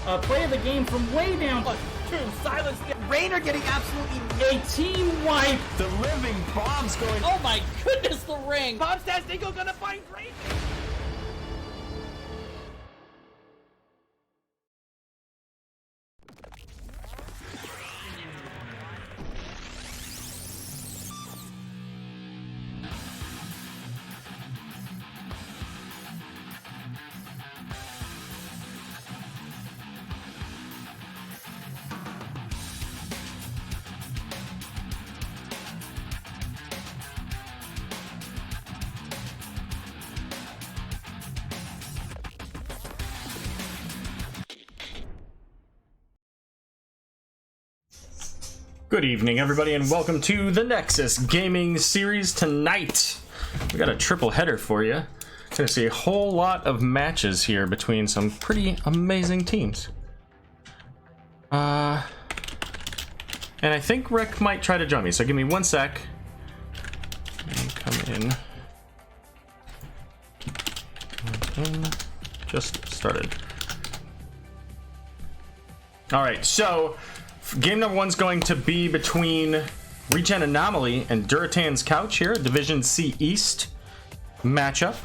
play of the game from way down. Silence. Rainer getting absolutely A team wipe. The living bombs going. Oh my goodness, the ring. Bombs Nico gonna find Rainer. Good evening, everybody, and welcome to the Nexus Gaming Series. Tonight, we got a triple header for you. Gonna see a whole lot of matches here between some pretty amazing teams. And I think Rick might try to join me, so give me 1 sec. And come in. Just started. All right, so game number 1 is going to be between ReGen Anomaly and Durotan's Couch here, Division C East matchup,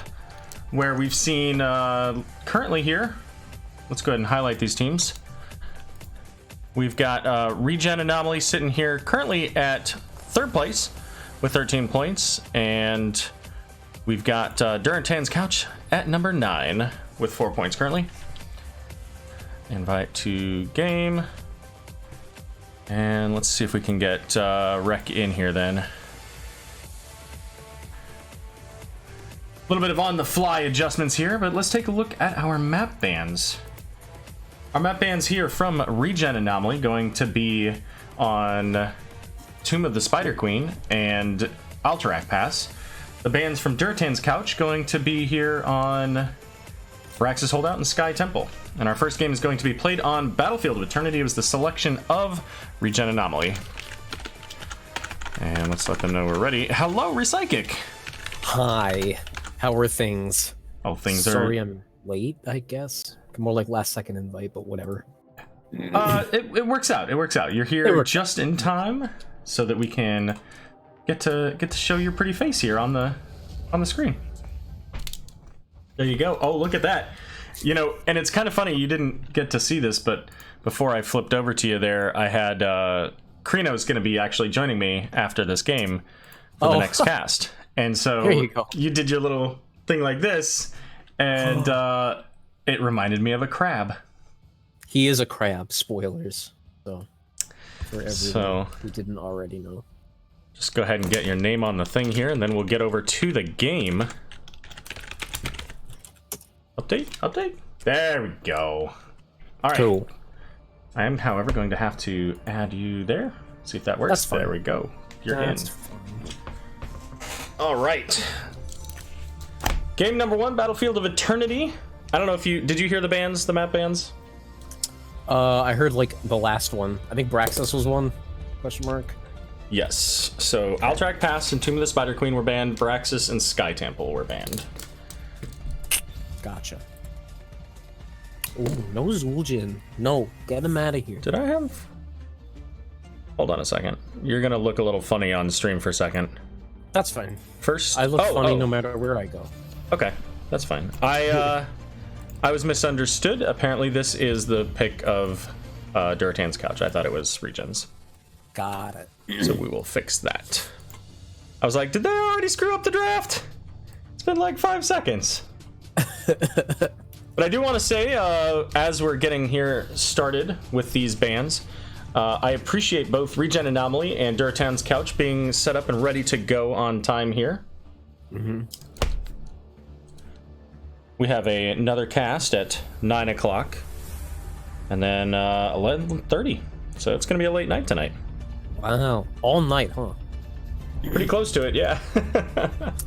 where we've seen currently here. Let's go ahead and highlight these teams. We've got ReGen Anomaly sitting here currently at 3rd place with 13 points, and we've got Durotan's Couch at number 9 with 4 points currently. Invite to game. And let's see if we can get Rec in here then. A little bit of on-the-fly adjustments here, but let's take a look at our map bans. Our map bans here from ReGen Anomaly going to be on Tomb of the Spider Queen and Alterac Pass. The bans from Durotan's Couch going to be here on Braxis Holdout and Sky Temple. And our first game is going to be played on Battlefield of Eternity. It was the selection of ReGen Anomaly. And let's let them know we're ready. Hello, Repsychic! Hi. How are things? Oh, things Sorry I'm late, I guess. More like last second invite, but whatever. It works out. It works out. You're here just in time so that we can get to show your pretty face here on the screen. There you go. Oh, look at that. You know, and it's kind of funny, you didn't get to see this, but before I flipped over to you there, I had Krino's going to be actually joining me after this game for the next cast. And so there you go. You did your little thing like this, and it reminded me of a crab. He is a crab, spoilers. So, for everyone who didn't already know. Just go ahead and get your name on the thing here, and then we'll get over to the game. Update. There we go. All right. Cool. I am, however, going to have to add you there. See if that works. That's fine. There we go. You're That's in. fine. All right. Game number 1, Battlefield of Eternity. I don't know if did you hear the map bans? I heard like the last one. I think Braxis was one. Question mark. Yes. So Alterac Pass and Tomb of the Spider Queen were banned. Braxis and Sky Temple were banned. Gotcha. Ooh, no Zul'jin. No, get him out of here. Did I have? Hold on a second. You're gonna look a little funny on stream for a second. That's fine. First, I look funny no matter where I go. Okay, that's fine. I was misunderstood. Apparently, this is the pick of Durotan's Couch. I thought it was ReGen's. Got it. So we will fix that. I was like, did they already screw up the draft? It's been like 5 seconds. But I do want to say, as we're getting here started with these bans, I appreciate both ReGen Anomaly and Durotan's Couch being set up and ready to go on time here. Mm-hmm. We have another cast at 9 o'clock, and then 11:30. So it's going to be a late night tonight. Wow. All night, huh? Pretty close to it, yeah.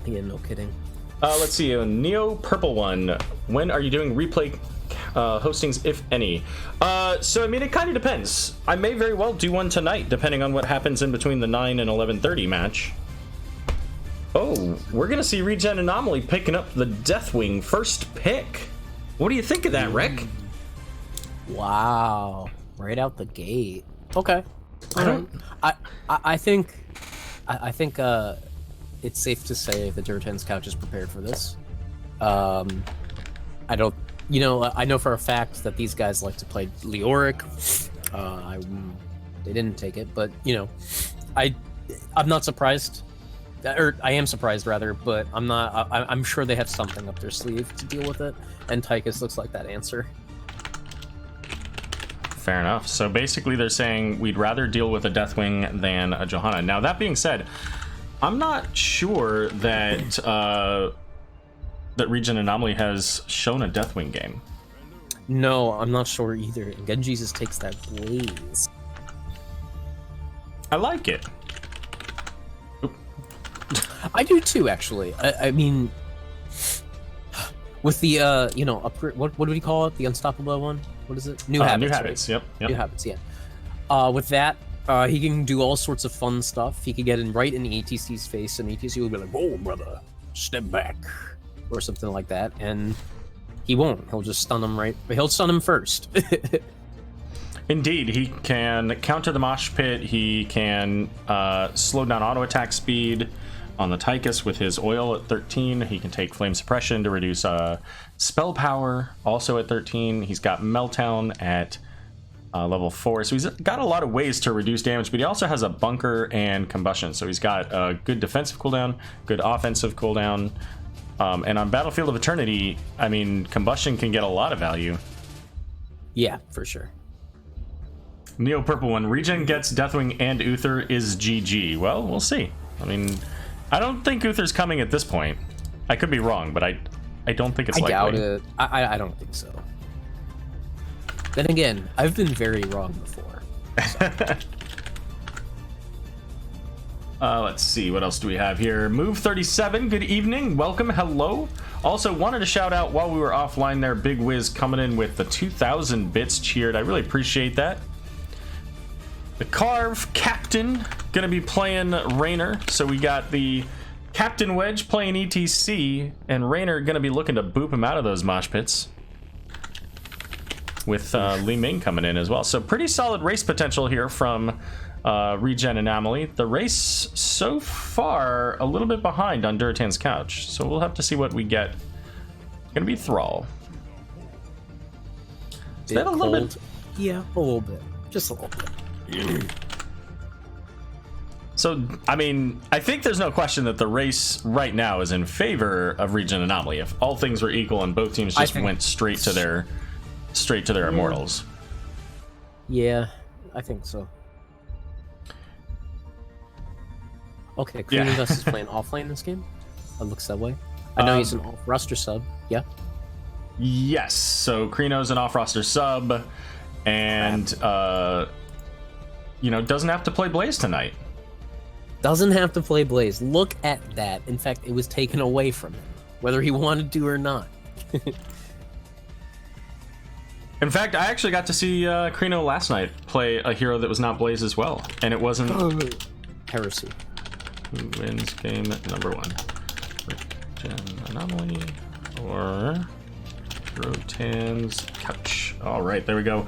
Yeah, no kidding. Let's see, a Neo Purple one. When are you doing replay hostings, if any? So, I mean, it kind of depends. I may very well do one tonight, depending on what happens in between the 9 and 11:30 match. Oh, we're going to see ReGen Anomaly picking up the Deathwing first pick. What do you think of that, Rick? Wow. Right out the gate. Okay. I think it's safe to say that Durotan's couch is prepared for this. I don't, I know for a fact that these guys like to play Leoric. They didn't take it, but I'm not surprised, or I am surprised rather, but I'm not. I'm sure they have something up their sleeve to deal with it, and Tychus looks like that answer. Fair enough. So basically, they're saying we'd rather deal with a Deathwing than a Johanna. Now that being said, I'm not sure that that ReGen Anomaly has shown a Deathwing game. No, I'm not sure either. And Genji's takes that blaze. I like it. Oop. I do too, actually. I mean, with the what do we call it? The unstoppable one? What is it? New habits. New habits. Right? Yep. New habits. Yeah. With that, he can do all sorts of fun stuff. He could get right in ETC's face, and ETC will be like, "Whoa, brother, step back," or something like that, and he won't. He'll just stun him right. He'll stun him first. Indeed, he can counter the mosh pit. He can slow down auto attack speed on the Tychus with his oil at 13. He can take flame suppression to reduce spell power, also at 13. He's got meltdown at level 4. So he's got a lot of ways to reduce damage, but he also has a bunker and combustion. So he's got a good defensive cooldown, good offensive cooldown. And on Battlefield of Eternity, I mean, combustion can get a lot of value. Yeah, for sure. Neo Purple One, ReGen gets Deathwing and Uther is GG. Well, we'll see. I mean, I don't think Uther's coming at this point. I could be wrong, but I don't think it's likely. I doubt it. I don't think so. Then again, I've been very wrong before. Let's see, what else do we have here? Move 37, good evening, welcome, hello. Also, wanted to shout out while we were offline there, Big Wiz coming in with the 2,000 bits cheered. I really appreciate that. The Carve Captain gonna be playing Raynor, so we got the Captain Wedge playing ETC, and Raynor gonna be looking to boop him out of those mosh pits. With Li Ming coming in as well. So pretty solid race potential here from ReGen Anomaly. The race so far a little bit behind on Durotan's couch, so we'll have to see what we get. Gonna be Thrall. Is that a little bit? Yeah, a little bit. Just a little bit. So, I mean, I think there's no question that the race right now is in favor of ReGen Anomaly. If all things were equal and both teams just went straight to their immortals. Yeah, I think so. Okay, Krenos is playing offlane this game. It looks that way. I know he's an off-roster sub. Yeah. Yes. So Krenos an off-roster sub, and doesn't have to play Blaze tonight. Doesn't have to play Blaze. Look at that. In fact, it was taken away from him, whether he wanted to or not. In fact, I actually got to see Kreno last night play a hero that was not Blaze as well, and it wasn't Heresy. Who wins game number 1? ReGen Anomaly or Durotan's couch. All right, there we go.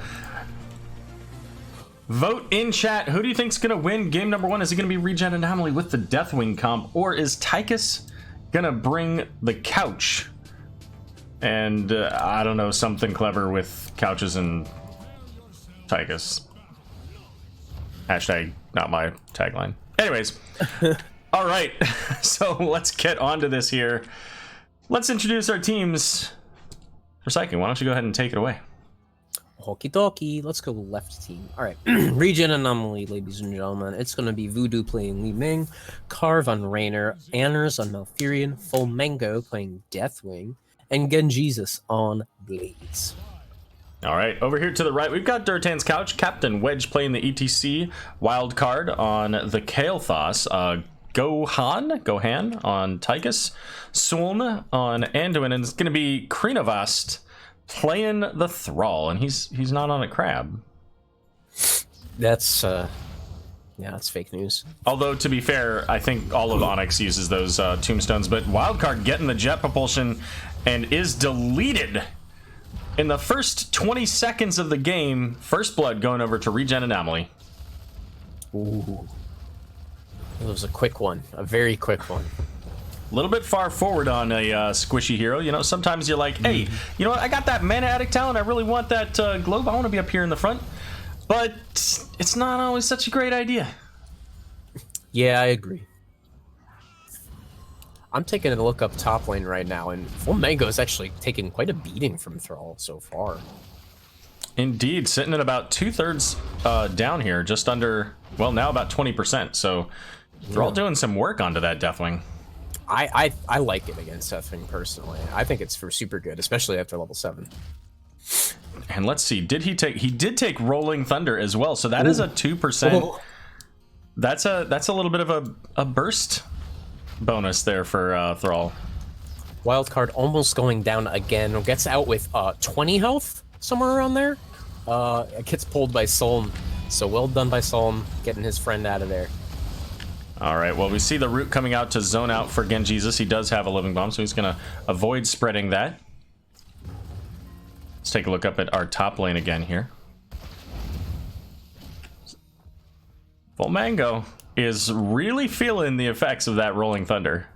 Vote in chat. Who do you think's gonna win game number 1? Is it gonna be ReGen Anomaly with the Deathwing comp, or is Tychus gonna bring the couch? And I don't know, something clever with couches and Tychus. Hashtag not my tagline. Anyways, all right, so let's get on to this here. Let's introduce our teams. Recycling, why don't you go ahead and take it away? Okie dokie, let's go left team. All right, ReGen Anomaly, ladies and gentlemen. It's going to be Voodoo playing Li Ming, Carve on Raynor, Anners on Malfurion, Fulmengo playing Deathwing, and Genjisus on Blaze. All right, over here to the right, we've got Durotan's couch, Captain Wedge playing the ETC, wild card on the Kael'thas, Gohan on Tychus, Suln on Anduin, and it's going to be Krenovast playing the Thrall, and he's not on a crab. That's that's fake news. Although, to be fair, I think all of Onyx uses those tombstones, but Wildcard getting the jet propulsion and is deleted In the first 20 seconds of the game, first blood going over to ReGen Anomaly. Ooh. It was a quick one. A very quick one. A little bit far forward on a squishy hero. You know, sometimes you're like, hey, you know what? I got that mana addict talent. I really want that globe. I want to be up here in the front. But it's not always such a great idea. Yeah, I agree. I'm taking a look up top lane right now, and Full Mango is actually taking quite a beating from Thrall so far. Indeed, sitting at about 2/3 down here, just under, well, now about 20%. So Thrall doing some work onto that Deathwing. I like it against Deathwing personally. I think it's for super good, especially after level 7. And let's see, did he did take Rolling Thunder as well, so that is a 2%. Oh. That's a little bit of a burst bonus there for Thrall. Wildcard almost going down again. Gets out with 20 health, somewhere around there. It gets pulled by Solm. So well done by Solm, getting his friend out of there. All right, well, we see the root coming out to zone out for Genjisus. He does have a Living Bomb, so he's going to avoid spreading that. Let's take a look up at our top lane again here. Full Mango is really feeling the effects of that Rolling Thunder.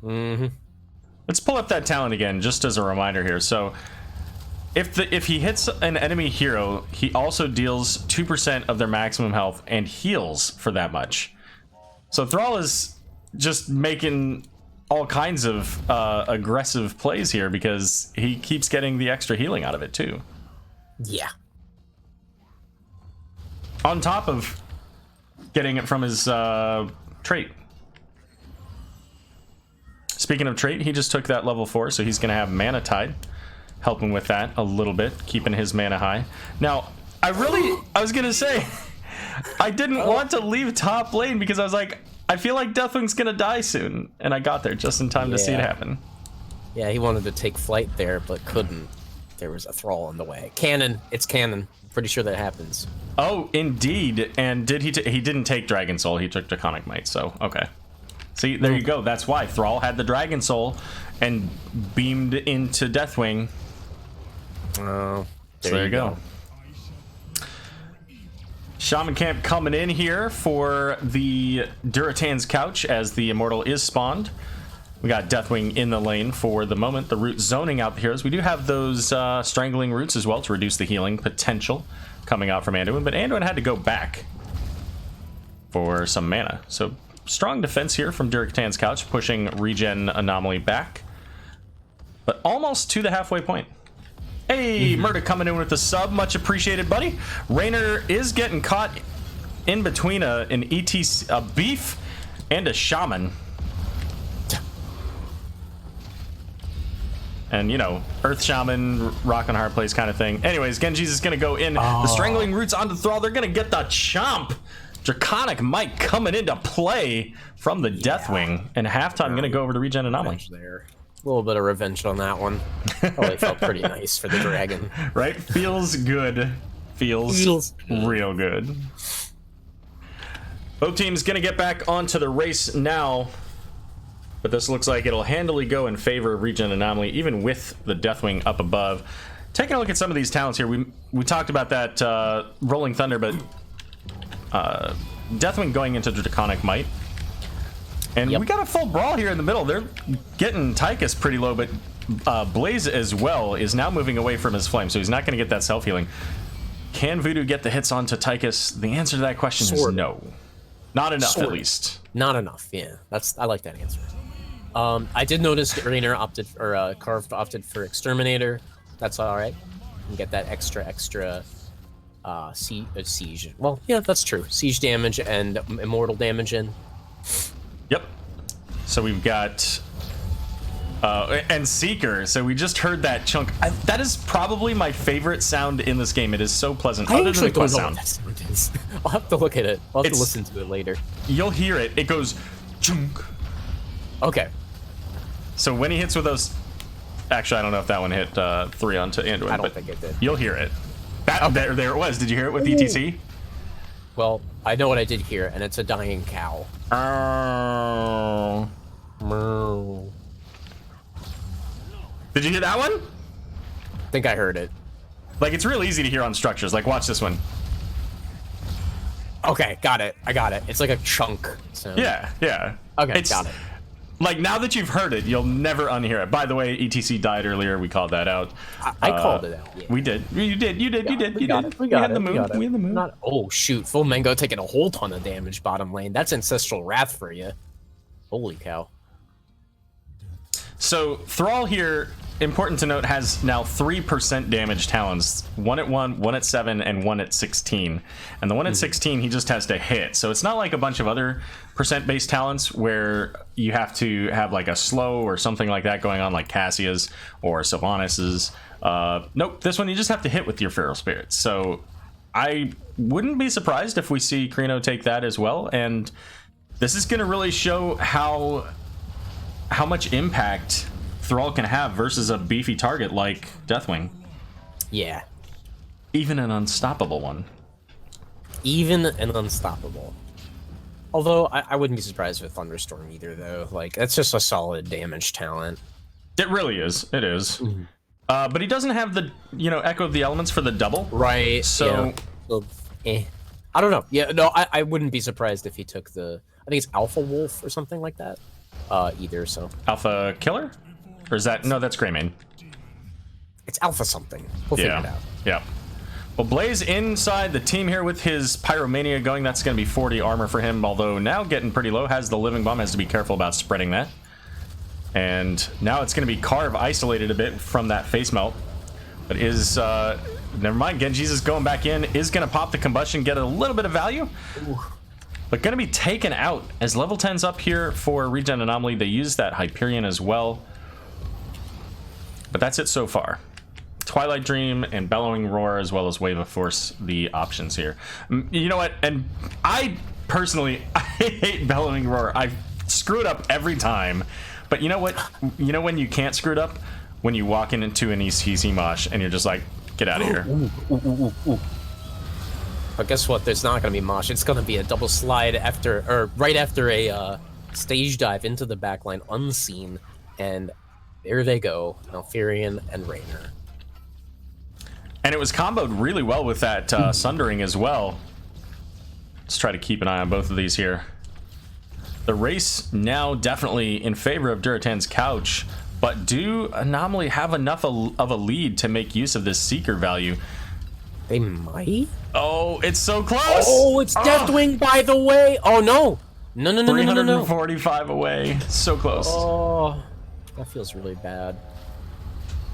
Let's pull up that talent again, just as a reminder here. So, if he hits an enemy hero, he also deals 2% of their maximum health and heals for that much. So Thrall is just making all kinds of aggressive plays here because he keeps getting the extra healing out of it too. Yeah. On top of getting it from his trait. Speaking of trait, he just took that level 4, so he's going to have Mana Tide, helping with that a little bit, keeping his mana high. Now, I was going to say, I didn't want to leave top lane because I was like, I feel like Deathwing's going to die soon, and I got there just in time to see it happen. Yeah, he wanted to take flight there, but couldn't. There was a Thrall on the way. Canon. It's canon. Pretty sure that happens. Oh, indeed. And did he didn't take Dragon Soul, he took Draconic Might, so okay. See, there you go. That's why Thrall had the Dragon Soul and beamed into Deathwing. Oh, so there you go. Shaman Camp coming in here for the Durotan's Couch as the Immortal is spawned. We got Deathwing in the lane for the moment. The root zoning out the heroes. We do have those strangling roots as well to reduce the healing potential coming out from Anduin, but Anduin had to go back for some mana. So strong defense here from Durotan's Couch, pushing ReGen Anomaly back, but almost to the halfway point. Hey, Murder coming in with the sub, much appreciated, buddy. Raynor is getting caught in between an ETC, a beef, and a shaman. And, you know, Earth Shaman, Rock and Hard Place kind of thing. Anyways, Genji's is going to go in. The Strangling Roots onto Thrall. They're going to get the chomp. Draconic Might coming into play from the Deathwing. And halftime going to go over to ReGen Anomaly. There. A little bit of revenge on that one. Probably felt pretty nice for the dragon. Right? Feels good. Feels real good. Both teams going to get back onto the race now. But this looks like it'll handily go in favor of ReGen Anomaly, even with the Deathwing up above. Taking a look at some of these talents here, we talked about that Rolling Thunder, but Deathwing going into Draconic Might. And we got a full brawl here in the middle. They're getting Tychus pretty low, but Blaze as well is now moving away from his flame, so he's not going to get that self-healing. Can Voodoo get the hits onto Tychus? The answer to that question is no. Not enough, at least. Not enough, yeah. I like that answer. I did notice Raynor opted, or Carved opted for Exterminator. That's all right. You can get that extra siege. Well, yeah, that's true. Siege damage and immortal damage in. Yep. So we've got and Seeker. So we just heard that chunk. That is probably my favorite sound in this game. It is so pleasant. I other than the quest sound. What that sound is. I'll have to look at it. I'll have to listen to it later. You'll hear it. It goes chunk. Okay. So when he hits with those, actually I don't know if that one hit 3 onto Anduin. I don't think it did. You'll hear it. There it was. Did you hear it with ETC? Well, I know what I did hear, and it's a dying cow. Oh. Moo. Did you hear that one? I think I heard it. Like, it's real easy to hear on structures. Like, watch this one. Okay, got it. I got it. It's like a chunk. So. Yeah, yeah. Okay, got it. Like, now that you've heard it, you'll never unhear it. By the way, ETC died earlier. We called that out. I called it out. Yeah. We did. You did. You had the moon. Not. Oh shoot! Full Mango taking a whole ton of damage bottom lane. That's ancestral wrath for you. Holy cow! So Thrall here, important to note, has now 3% damage talents. One at 1, one at 7, and one at 16. And the one at 16 he just has to hit. So it's not like a bunch of other percent-based talents where you have to have like a slow or something like that going on, like Cassia's or Sylvanas'. Nope, this one you just have to hit with your Feral Spirits. So I wouldn't be surprised if we see Krino take that as well. And this is going to really show how much impact Thrall can have versus a beefy target like Deathwing. Yeah. Even an unstoppable one. Even an unstoppable. Although, I wouldn't be surprised with Thunderstorm either, though. Like, that's just a solid damage talent. It really is. It is. But he doesn't have the, Echo of the Elements for the double. Right. So... Yeah. Well, I don't know. Yeah, no, I wouldn't be surprised if he took the... I think it's Alpha Wolf or something like that. Either, so... Alpha Killer? Or is that... No, that's Greymane. It's Alpha something. We'll figure it out. Yeah. Well, Blaze inside the team here with his Pyromania going. That's going to be 40 armor for him, although now getting pretty low. Has the Living Bomb, has to be careful about spreading that. And now it's going to be Carve isolated a bit from that face melt. But is... never mind, Genji's is going back in. Is going to pop the Combustion, get a little bit of value. Ooh. But going to be taken out as level 10's up here for ReGen Anomaly. They use that Hyperion as well. But that's it so far. Twilight Dream and Bellowing Roar, as well as Wave of Force, the options here. You know what? And I personally, I hate Bellowing Roar. I screw it up every time. But you know what? You know when you can't screw it up? When you walk into an ECC mosh and you're just like, get out of here. Ooh. But guess what? There's not going to be mosh. It's going to be a double slide right after a stage dive into the backline unseen. And there they go. Malfurion and Raynor. And it was comboed really well with that Sundering as well. Let's try to keep an eye on both of these here. The race now definitely in favor of Durotan's Couch, but do Anomaly have enough of a lead to make use of this Seeker value? They might? Oh, it's so close! Oh, it's Deathwing, by the way! Oh, no! No. 345 away. So close. Oh, that feels really bad.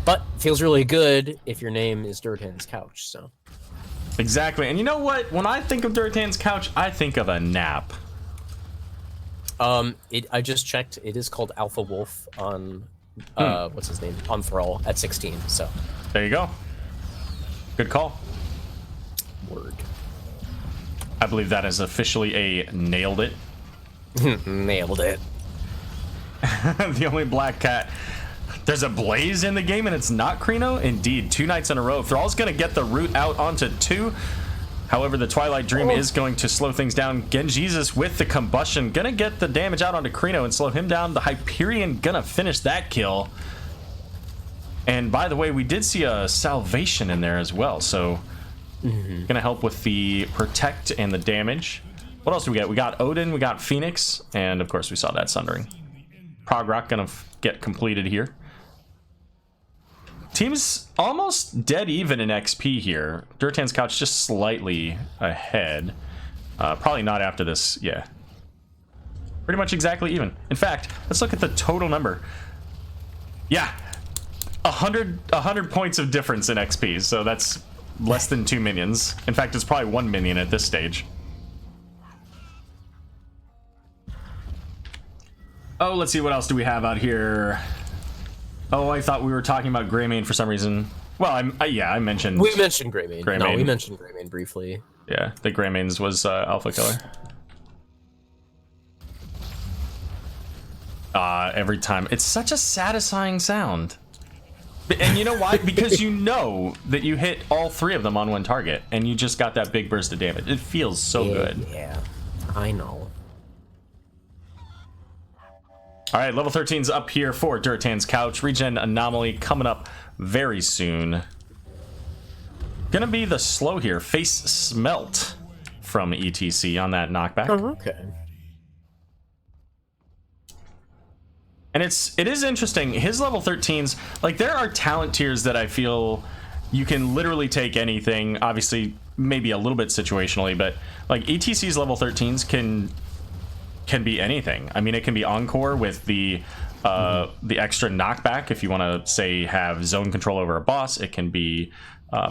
But feels really good if your name is Durotan's Couch, so. Exactly. And you know what? When I think of Durotan's Couch, I think of a nap. I just checked. It is called Alpha Wolf on, what's his name? On Thrall at 16, so. There you go. Good call. Word. I believe that is officially a nailed it. Nailed it. The only black cat. There's a Blaze in the game and it's not Krino? Indeed, 2 nights in a row. Thrall's going to get the root out onto 2. However, the Twilight Dream is going to slow things down. Genji's with the Combustion. Going to get the damage out onto Krino and slow him down. The Hyperion going to finish that kill. And by the way, we did see a Salvation in there as well. So, going to help with the Protect and the damage. What else do we got? We got Odin, we got Phoenix, and of course we saw that Sundering. Prog Rock going to get completed here. Team's almost dead even in XP here. Durotan's Couch just slightly ahead. Probably not after this, yeah. Pretty much exactly even. In fact, let's look at the total number. Yeah, 100 points of difference in XP, so that's less than 2 minions. In fact, it's probably 1 minion at this stage. Oh, let's see, what else do we have out here? Oh, I thought we were talking about Greymane for some reason. Well, yeah, I mentioned... We mentioned Greymane. No, we mentioned Greymane briefly. Yeah, the Greymane's was Alpha Killer. Every time. It's such a satisfying sound. And you know why? Because you know that you hit all 3 of them on one target, and you just got that big burst of damage. It feels so good. Yeah, I know. All right, level 13's up here for Durotan's Couch. ReGen Anomaly coming up very soon. Gonna be the slow here. Face Smelt from ETC on that knockback. Oh, okay. And it is interesting. His level 13s, like there are talent tiers that I feel you can literally take anything. Obviously, maybe a little bit situationally, but like ETC's level 13s can be anything. I mean, it can be Encore with the extra knockback if you want to say have zone control over a boss. It can be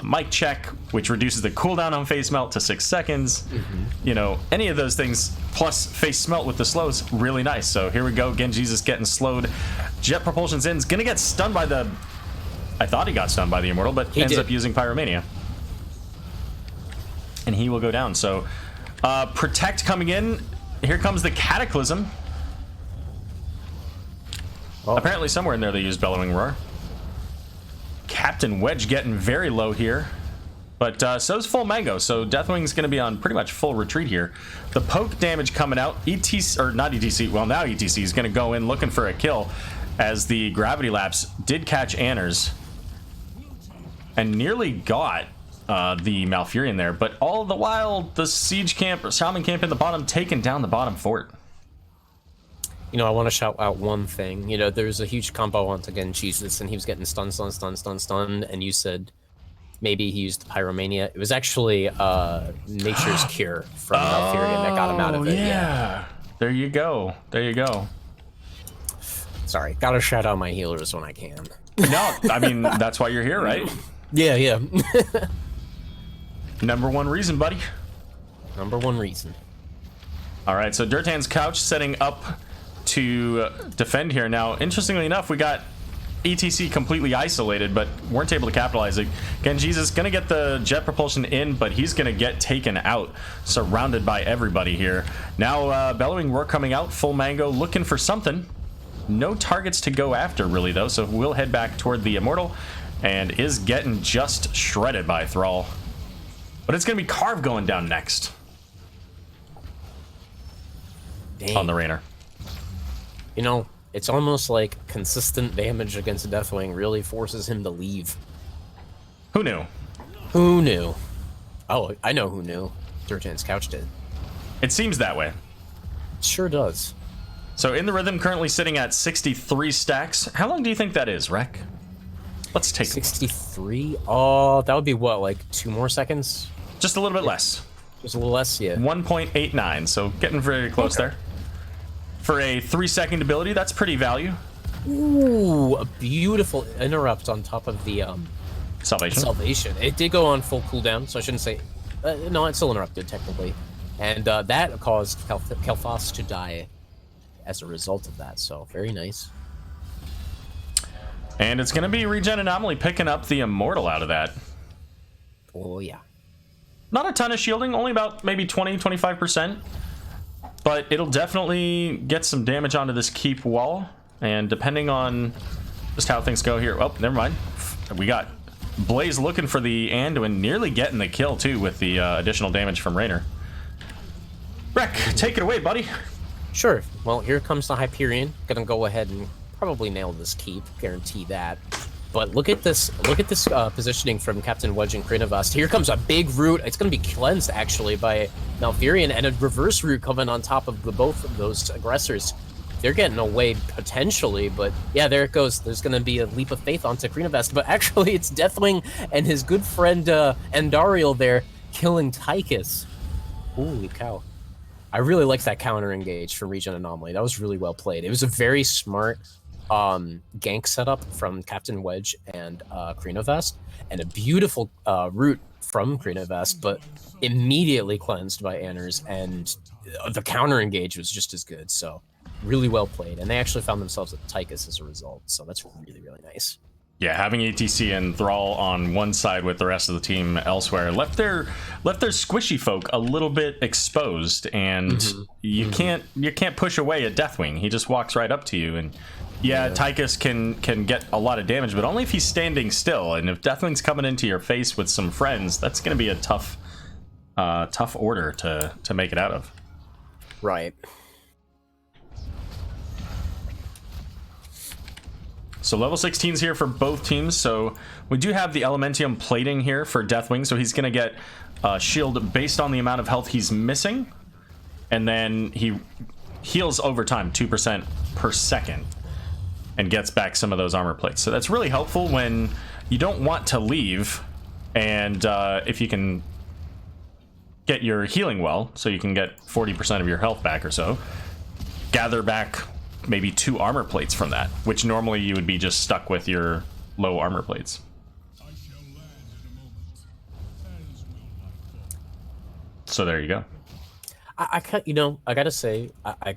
mic check, which reduces the cooldown on face melt to 6 seconds. You know, any of those things plus face smelt with the slows, really nice. So here we go. Genji's getting slowed. Jet propulsion's in. Is gonna get stunned by the. I thought he got stunned by the Immortal, but he ends up using Pyromania, and he will go down. So protect coming in. Here comes the Cataclysm. Apparently somewhere in there they used Bellowing Roar. Captain Wedge getting very low here. But so's Full Mango, so Deathwing's going to be on pretty much full retreat here. The poke damage coming out. ETC, or not ETC, well now ETC is going to go in looking for a kill as the Gravity Lapse did catch Anners. And nearly got the Malfurion there. But all the while, the Siege Camp, or Shaman Camp in the bottom, taking down the bottom fort. You know, I want to shout out one thing. You know, there's a huge combo once again, Jesus, and he was getting stunned, and you said maybe he used Pyromania. It was actually Nature's Cure from Malfurion that got him out of it. Yeah. There you go. There you go. Sorry, gotta shout out my healers when I can. No, I mean, that's why you're here, right? Yeah. Number one reason, buddy. Number one reason. All right, so Durotan's Couch setting up to defend here. Now, interestingly enough, we got ETC completely isolated, but weren't able to capitalize it. Genji's is going to get the jet propulsion in, but he's going to get taken out, surrounded by everybody here. Now, Bellowing Roar coming out, Full Mango looking for something. No targets to go after, really, though, so we'll head back toward the Immortal, and is getting just shredded by Thrall. But it's going to be Carve going down next. Dang. On the Rainer. You know, it's almost like consistent damage against Deathwing really forces him to leave. Who knew? Who knew? Oh, I know who knew. Durotan's Couch did. It seems that way. It sure does. So in the rhythm, currently sitting at 63 stacks. How long do you think that is, Rek? Let's take 63? Oh, that would be what, like 2 more seconds? just a little bit less. Just a little less, yeah. 1.89, so getting very close there. For a 3-second ability, that's pretty value. Ooh, a beautiful interrupt on top of the Salvation. It did go on full cooldown, so I shouldn't say... no, it's still interrupted, technically. And that caused Kel'Thas to die as a result of that, so very nice. And it's going to be ReGen Anomaly picking up the Immortal out of that. Oh, yeah. Not a ton of shielding, only about maybe 20-25%. But it'll definitely get some damage onto this keep wall. And depending on just how things go here... Oh, never mind. We got Blaze looking for the Anduin, nearly getting the kill, too, with the additional damage from Raynor. Rek, take it away, buddy. Sure. Well, here comes the Hyperion. Gonna go ahead and probably nail this keep. Guarantee that. But look at this positioning from Captain Wedge and Krinovast. Here comes a big root. It's going to be cleansed, actually, by Malfurion, and a reverse root coming on top of both of those aggressors. They're getting away, potentially, but yeah, there it goes. There's going to be a leap of faith onto Krinovast, but actually it's Deathwing and his good friend Andariel there killing Tychus. Holy cow. I really liked that counter engage from ReGen Anomaly. That was really well played. It was a very smart gank setup from Captain Wedge and Krinovast, and a beautiful root from Krinovast, but immediately cleansed by Anners, and the counter engage was just as good, so really well played. And they actually found themselves at Tychus as a result, so that's really, really nice. Yeah, having ATC and Thrall on one side with the rest of the team elsewhere left their squishy folk a little bit exposed, and you can't push away a Deathwing. He just walks right up to you, and yeah, Tychus can get a lot of damage, but only if he's standing still. And if Deathwing's coming into your face with some friends, that's going to be a tough order to make it out of. So level 16's here for both teams. So we do have the Elementium plating here for Deathwing. So he's going to get shield based on the amount of health he's missing. And then he heals over time, 2% per second. And gets back some of those armor plates. So that's really helpful when you don't want to leave. And if you can get your healing well, so you can get 40% of your health back or so, gather back maybe 2 armor plates from that, which normally you would be just stuck with your low armor plates. So there you go. I gotta say, I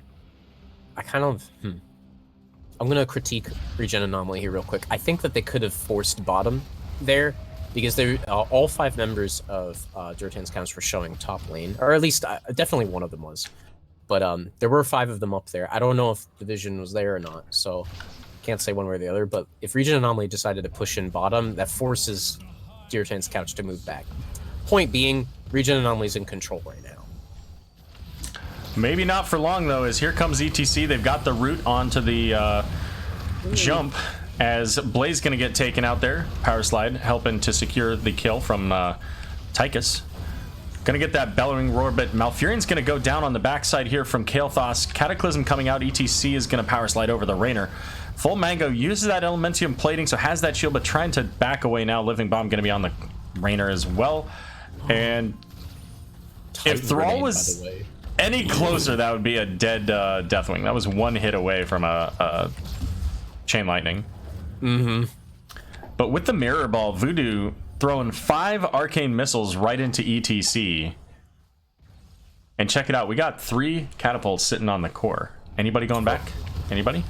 kind of, I'm gonna critique ReGen Anomaly here real quick. I think that they could have forced bottom there, because they all 5 members of Durotan's counts were showing top lane, or at least definitely one of them was. But there were 5 of them up there. I don't know if Division was there or not, so can't say one way or the other. But if ReGen Anomaly decided to push in bottom, that forces Durotan's couch to move back. Point being, ReGen Anomaly's in control right now. Maybe not for long, though, as here comes ETC. They've got the route onto the jump, as Blaze going to get taken out there. Power Slide helping to secure the kill from Tychus. Gonna get that Bellowing Roar, but Malfurion's gonna go down on the backside here from Kael'thas. Cataclysm coming out. ETC is gonna Power Slide over the Rainer. Full Mango uses that Elementium plating, so has that shield, but trying to back away now. Living Bomb gonna be on the Rainer as well. And if Thrall was any closer, that would be a dead Deathwing. That was 1 hit away from a Chain Lightning. But with the Mirror Ball, Voodoo throwing 5 arcane missiles right into ETC. And check it out, we got 3 catapults sitting on the core. Anybody going back? Anybody?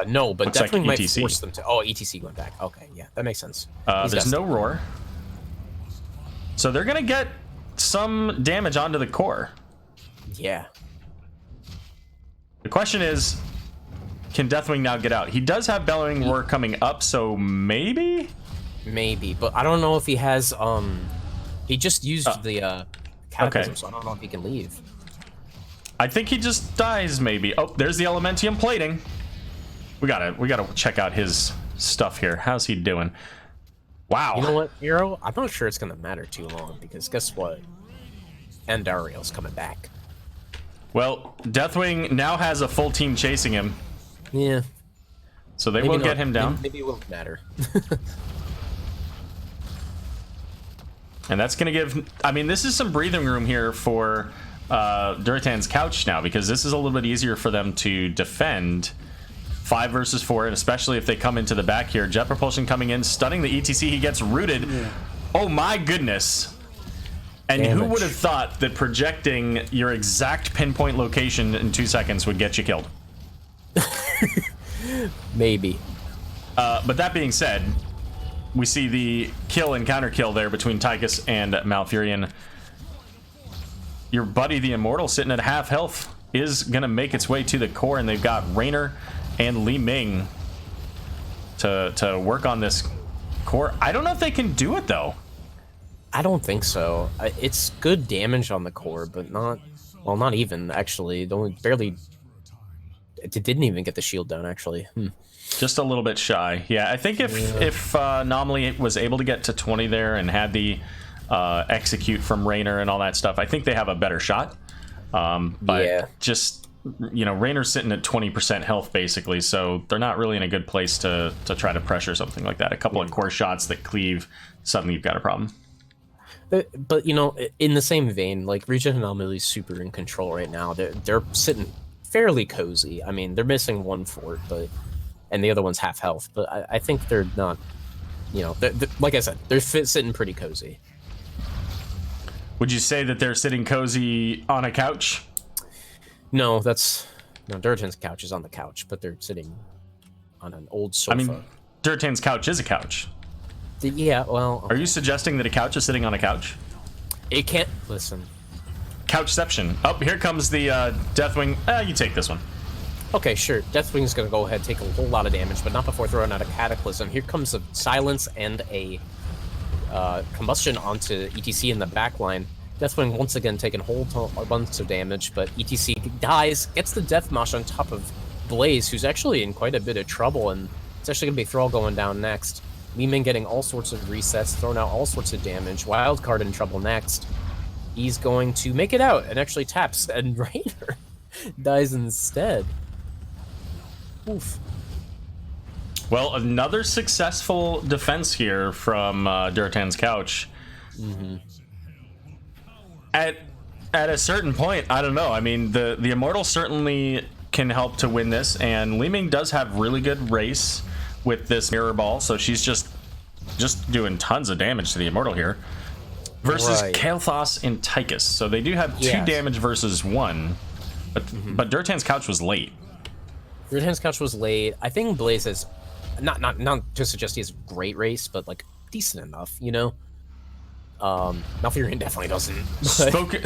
No, but looks definitely like might ETC. force them to. Oh, ETC going back. Okay, yeah, that makes sense. There's no roar. So they're gonna get some damage onto the core. Yeah. The question is, can Deathwing now get out? He does have Bellowing Roar coming up, so maybe? Maybe, but I don't know if he has, he just used the Cataclysm, so I don't know if he can leave. I think he just dies, maybe. Oh, there's the Elementium plating. We gotta check out his stuff here. How's he doing? Wow. You know what, Aero? I'm not sure it's gonna matter too long, because guess what? Andariel's coming back. Well, Deathwing now has a full team chasing him. Yeah. So they will get him down. Maybe it won't matter. And that's going to give... I mean, this is some breathing room here for Durotan's couch now, because this is a little bit easier for them to defend 5 versus 4, and especially if they come into the back here. Jet Propulsion coming in, stunning the ETC. He gets rooted. Yeah. Oh my goodness. And who would have thought that projecting your exact pinpoint location in 2 seconds would get you killed? Maybe. But that being said, we see the kill and counter kill there between Tychus and Malfurion. Your buddy, the Immortal, sitting at half health, is going to make its way to the core, and they've got Rainer and Li Ming to work on this core. I don't know if they can do it, though. I don't think so. It's good damage on the core, but not... Well, not even, actually. It only barely... It didn't even get the shield down, actually. Just a little bit shy. Yeah, I think if Anomaly was able to get to 20 there and had the execute from Rainer and all that stuff, I think they have a better shot. But just, you know, Rainer's sitting at 20% health basically, so they're not really in a good place to try to pressure something like that. A couple of core shots that cleave, suddenly you've got a problem. But you know, in the same vein, like ReGen Anomaly is super in control right now. They're sitting fairly cozy. I mean, they're missing 1 fort, and the other one's half health. But I think they're not, you know, they're, like I said, they're sitting pretty cozy. Would you say that they're sitting cozy on a couch? No, Durotan's couch is on the couch, but they're sitting on an old sofa. I mean, Durotan's couch is a couch. Yeah, well... Are you suggesting that a couch is sitting on a couch? It can't... Listen. Couchception. Oh, here comes the Deathwing. You take this one. Okay, sure. Deathwing's gonna go ahead and take a whole lot of damage, but not before throwing out a Cataclysm. Here comes a Silence and a Combustion onto ETC in the back line. Deathwing once again taking a bunch of damage, but ETC dies, gets the Death Mosh on top of Blaze, who's actually in quite a bit of trouble, and It's actually gonna be Thrall going down next. Li Ming getting all sorts of resets, throwing out all sorts of damage. Wildcard in trouble next. He's going to make it out and actually taps, and Rainer dies instead. Oof. Well, another successful defense here from Durotan's couch. At a certain point, I don't know. I mean, the Immortal certainly can help to win this, and Li Ming does have really good race with this mirror ball, so she's just doing tons of damage to the Immortal here. Versus Kael'thas and Tychus, so they do have 2 damage versus 1, but Durotan's couch was late. Durotan's couch was late. I think Blaze is not to suggest he has a great race, but like decent enough, you know. Malfurion definitely doesn't.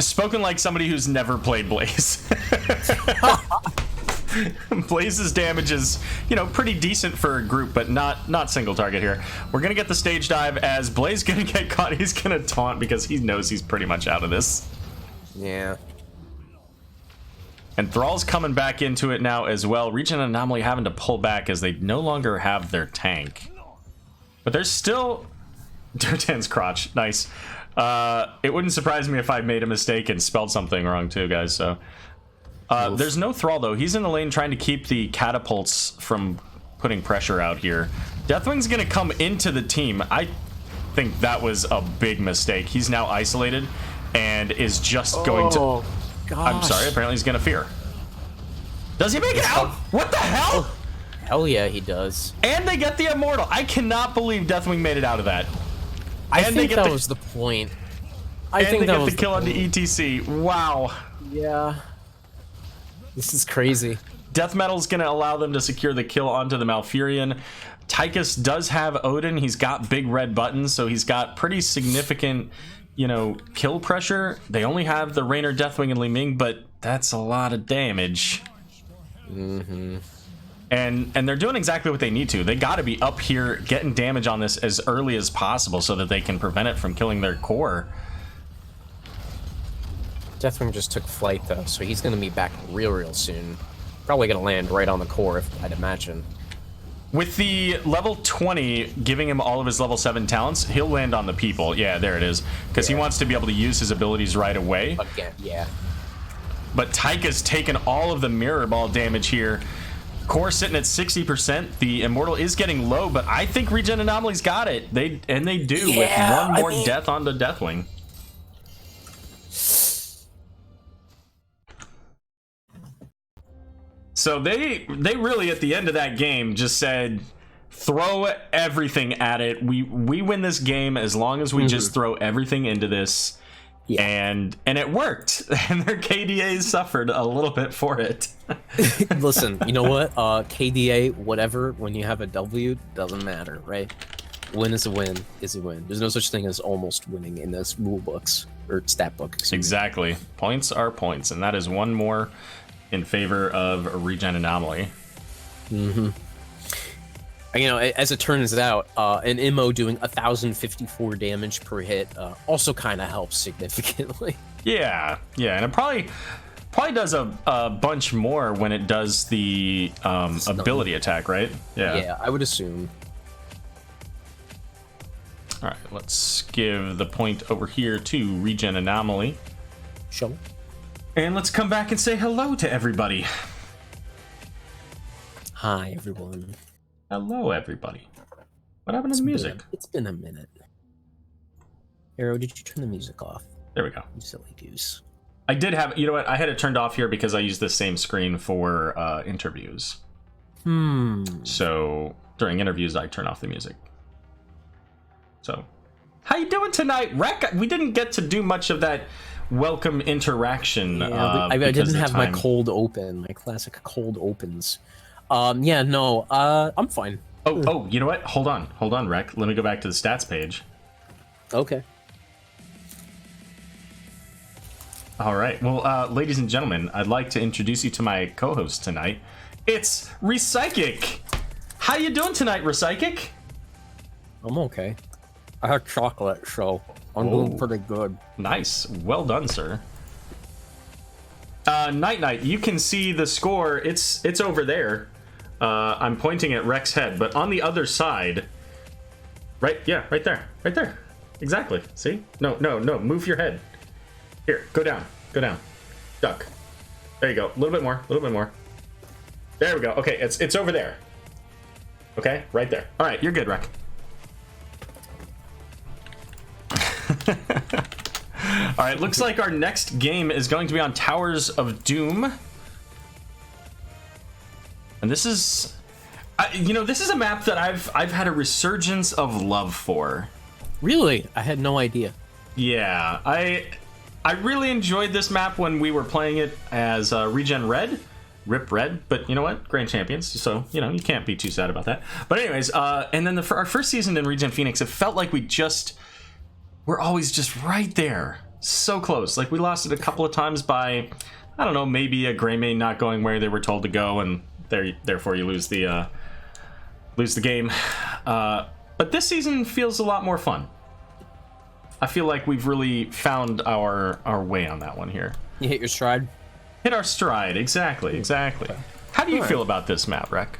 Spoken like somebody who's never played Blaze. Blaze's damage is, you know, pretty decent for a group, but not single target here. We're gonna get the stage dive as Blaze gonna get caught. He's gonna taunt because he knows he's pretty much out of this. Yeah. And Thrall's coming back into it now as well. ReGen and Anomaly having to pull back as they no longer have their tank. But there's still Durotan's crotch. Nice. It wouldn't surprise me if I made a mistake and spelled something wrong too, guys. So there's no Thrall though. He's in the lane trying to keep the catapults from putting pressure out here. Deathwing's gonna come into the team. I think that was a big mistake. He's now isolated and is just going to... Gosh. I'm sorry, apparently he's gonna fear. Does he make it out? What the hell? Hell yeah, he does. And they get the Immortal. I cannot believe Deathwing made it out of that. I think that was the point. I think that was the kill on the ETC. Wow. Yeah. This is crazy. Death Metal's gonna allow them to secure the kill onto the Malfurion. Tychus does have Odin. He's got big red buttons, so he's got pretty significant, you know, kill pressure. They only have the Rainer, Deathwing, and Li Ming, but that's a lot of damage. And they're doing exactly what they need to. They got to be up here getting damage on this as early as possible so that they can prevent it from killing their core. Deathwing just took flight though, so he's gonna be back real soon. Probably gonna land right on the core, I'd imagine. With the level 20 giving him all of his level 7 talents, he'll land on the people. Yeah, there it is. Because he wants to be able to use his abilities right away. Again, yeah. But Tyka's taken all of the mirror ball damage here. Core sitting at 60%. The Immortal is getting low, but I think ReGen Anomaly's got it. They do with one more death on the Deathwing. So they really at the end of that game just said, throw everything at it. We win this game as long as we just throw everything into this. Yeah. And it worked. And their KDA suffered a little bit for it. Listen, you know what? KDA, whatever, when you have a W, doesn't matter, right? Win is a win is a win. There's no such thing as almost winning in this rule books or stat book. Exactly. Points are points, and that is one more in favor of ReGen Anomaly. You know, as it turns out, an MO doing 1,054 damage per hit also kind of helps significantly. Yeah, and it probably does a bunch more when it does the ability attack, right? Yeah, I would assume. All right, let's give the point over here to ReGen Anomaly. Sure. And let's come back and say hello to everybody. Hi, everyone. Hello, everybody. What happened to the music? It's been a minute. Aero, did you turn the music off? There we go. You silly goose. I did have, you know what? I had it turned off here because I use the same screen for interviews. So during interviews, I turn off the music. So, how you doing tonight, Rec? We didn't get to do much of that welcome interaction. Yeah, I didn't have my cold open, my classic cold opens. I'm fine. Oh, you know what? Hold on, Rec. Let me go back to the stats page. Okay. All right. Well, ladies and gentlemen, I'd like to introduce you to my co-host tonight. It's Repsychic. How you doing tonight, Repsychic? I'm okay. I had chocolate, so I'm doing pretty good. Nice. Well done, sir. Night, you can see the score. It's over there. I'm pointing at Rek's head, but on the other side, right there, right there. Exactly. See? No, move your head. Here, go down, duck. There you go. A little bit more. There we go. Okay, it's over there. Okay, right there. All right, you're good, Rek. All right, looks like our next game is going to be on Towers of Doom. And this is, this is a map that I've had a resurgence of love for. Really? I had no idea. Yeah, I really enjoyed this map when we were playing it as ReGen Red. Rip Red, but you know what? Grand champions, so you can't be too sad about that. But anyways, and then our first season in ReGen Phoenix, it felt like we're always just right there, so close. Like we lost it a couple of times by, I don't know, maybe a gray main not going where they were told to go, and therefore you lose the game. But this season feels a lot more fun. I feel like we've really found our way on that one here. You hit your stride. Hit our stride, exactly. Okay. How do you feel about this map, Rek?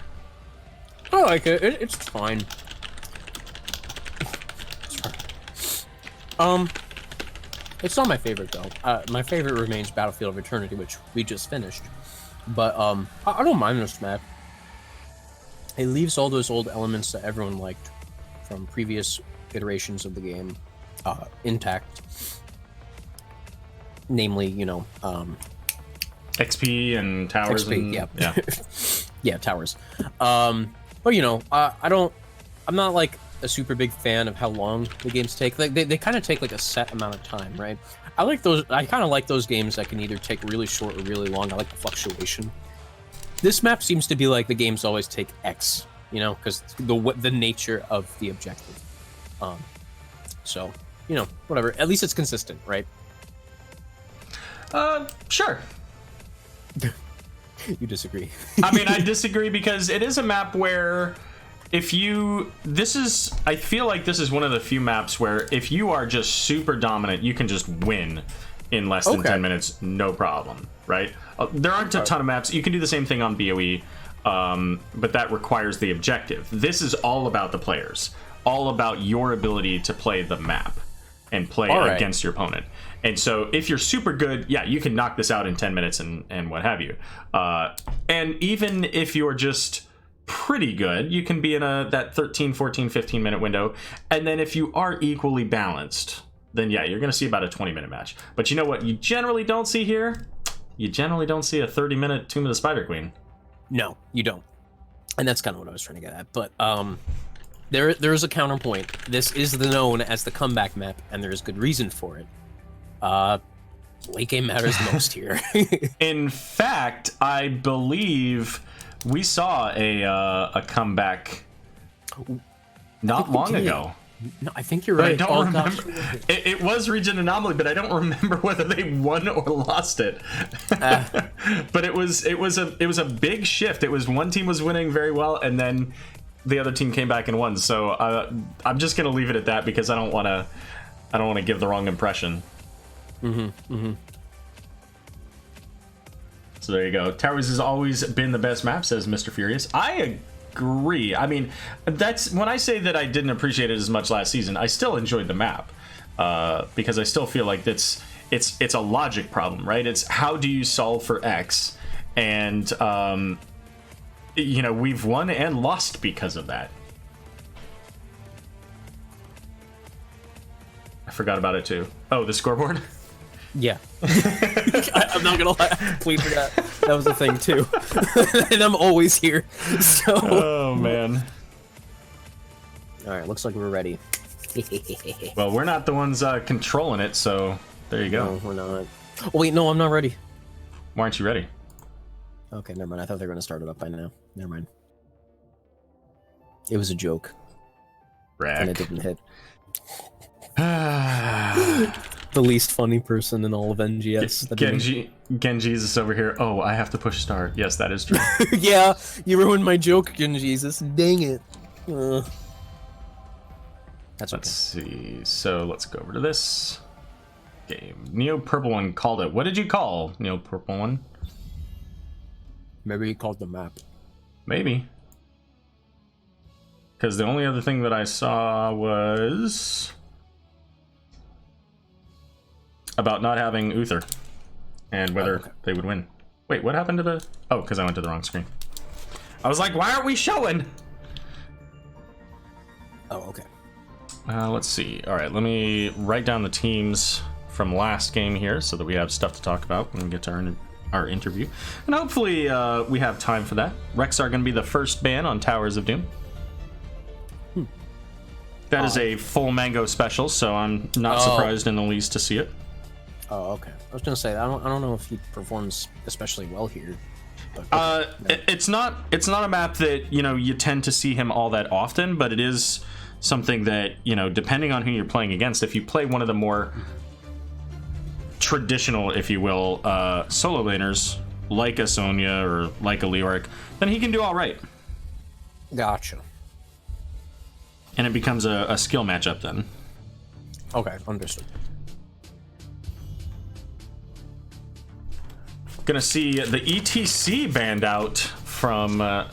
I like it. It's fine. It's not my favorite though. My favorite remains Battlefield of Eternity, which we just finished. But I don't mind this map. It leaves all those old elements that everyone liked from previous iterations of the game intact. Namely, XP and towers. XP, and, yeah. Yeah, towers. But I'm not like a super big fan of how long the games take. Like they kind of take like a set amount of time, right? I kind of like those games that can either take really short or really long. I like the fluctuation. This map seems to be like the games always take X, because the nature of the objective. So, whatever. At least it's consistent, right? Sure. You disagree. I mean, I disagree because it is a map where I feel like this is one of the few maps where if you are just super dominant, you can just win in less than 10 minutes, no problem, right? There aren't a ton of maps. You can do the same thing on BOE, but that requires the objective. This is all about the players, all about your ability to play the map and play against your opponent. And so if you're super good, yeah, you can knock this out in 10 minutes and what have you. And even if you're just pretty good, you can be in that 13, 14, 15 minute window. And then if you are equally balanced, then yeah, you're going to see about a 20-minute match. But you know what you generally don't see here? You generally don't see a 30-minute Tomb of the Spider Queen. No, you don't. And that's kind of what I was trying to get at. But there is a counterpoint. This is known as the comeback map, and there is good reason for it. Late game matters most here. In fact, I believe we saw a comeback not long ago. No, I think you're right. I don't remember. It was ReGen Anomaly, but I don't remember whether they won or lost it. But it was a big shift. It was one team was winning very well, and then the other team came back and won. So I'm just gonna leave it at that because I don't want to give the wrong impression. So there you go. Towers has always been the best map, says Mr. Furious. I agree. I mean, that's when I say that I didn't appreciate it as much last season. I still enjoyed the map because I still feel like it's a logic problem, right? It's how do you solve for X, and we've won and lost because of that. I forgot about it too. Oh, the scoreboard. Yeah. I'm not gonna lie, I completely forgot that was a thing too. And I'm always here. So oh man. Alright, looks like we're ready. Well, we're not the ones controlling it, so there you go. No, we're not. Oh wait, no, I'm not ready. Why aren't you ready? Okay, never mind. I thought they were gonna start it up by now. Never mind. It was a joke. Rack. And it didn't hit. The least funny person in all of NGS. Genji's over here. Oh, I have to push start. Yes, that is true. Yeah, you ruined my joke, Jesus. Dang it. That's okay. Let's see. So let's go over to this game. Neo Purple One called it. What did you call Neo Purple One? Maybe he called the map. Maybe. Because the only other thing that I saw was about not having Uther and whether they would win. Wait, what happened to the... Oh, because I went to the wrong screen. I was like, why aren't we showing? Oh, okay. Let's see. All right, let me write down the teams from last game here so that we have stuff to talk about when we get to our interview. And hopefully we have time for that. Rexar going to be the first ban on Towers of Doom. That is a full mango special, so I'm not surprised in the least to see it. Oh, okay. I was gonna say I don't know if he performs especially well here. But, it's not a map that you tend to see him all that often, but it is something that depending on who you're playing against, if you play one of the more traditional, if you will, solo laners like a Sonya or like a Leoric, then he can do all right. Gotcha. And it becomes a skill matchup then. Okay, understood. Gonna see the ETC banned out from our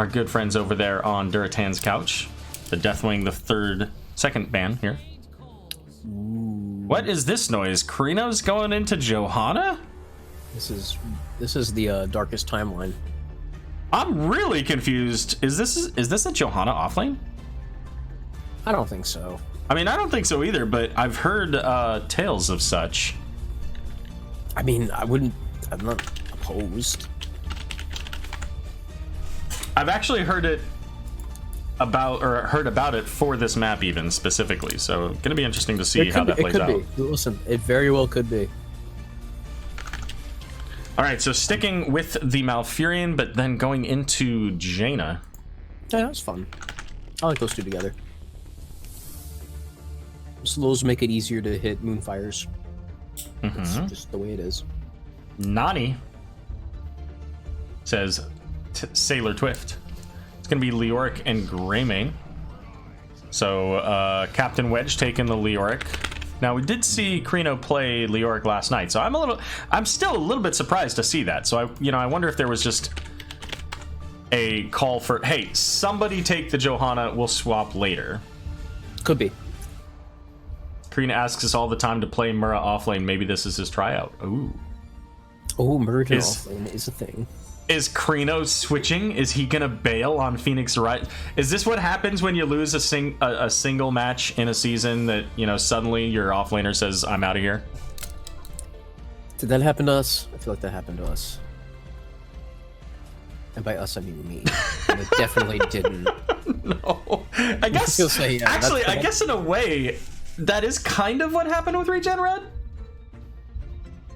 good friends over there on Durotan's couch. The Deathwing, the second ban here. Ooh. What is this noise? Karino's going into Johanna? This is the darkest timeline. I'm really confused. Is this a Johanna offlane? I don't think so. I mean, I don't think so either, but I've heard tales of such. I mean, I'm not opposed. I've actually heard about it for this map even specifically, so gonna be interesting to see how that plays out. It could be. Listen, it very well could be. All right, so sticking with the Malfurion, but then going into Jaina. Yeah, that's fun. I like those two together. Slows make it easier to hit Moonfires. It's just the way it is. Nani says Sailor Twift. It's going to be Leoric and Greymane. So Captain Wedge taking the Leoric. Now we did see Carino play Leoric last night, so I'm still a little bit surprised to see that. So I wonder if there was just a call for, hey, somebody take the Johanna, we'll swap later. Could be. Karina asks us all the time to play Mura offlane. Maybe this is his tryout. Ooh. Oh, Mura offlane is a thing. Is Carino switching? Is he gonna bail on Phoenix Right? Is this what happens when you lose a single match in a season that suddenly your offlaner says I'm out of here? Did that happen to us? I feel like that happened to us. And by us, I mean me. And it definitely didn't. No. I guess. Say, yeah, actually, I guess in a way, that is kind of what happened with ReGen Red.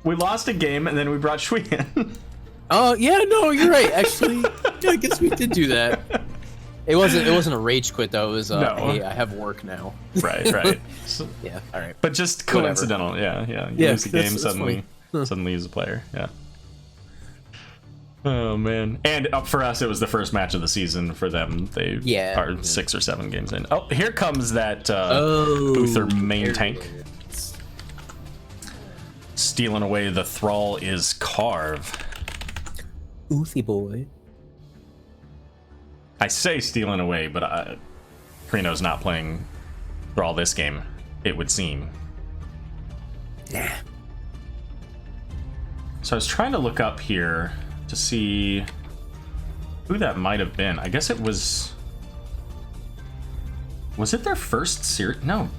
We lost a game and then we brought Shui in. Oh yeah, no, you're right. Actually, yeah, I guess we did do that. It wasn't a rage quit though. It was no. Hey, I have work now. Right. Yeah, all right. But just coincidental. Whatever. Yeah. You lose the game suddenly use a player. Yeah. Oh man. And up for us, it was the first match of the season for them. They are 6 or 7 games in. Oh, here comes that Uther main tank. Stealing away the thrall is Carve. Oothy boy. I say stealing away, but Carino's not playing thrall this game, it would seem. Nah. So I was trying to look up here to see who that might have been. I guess it was... Was it their first series? No.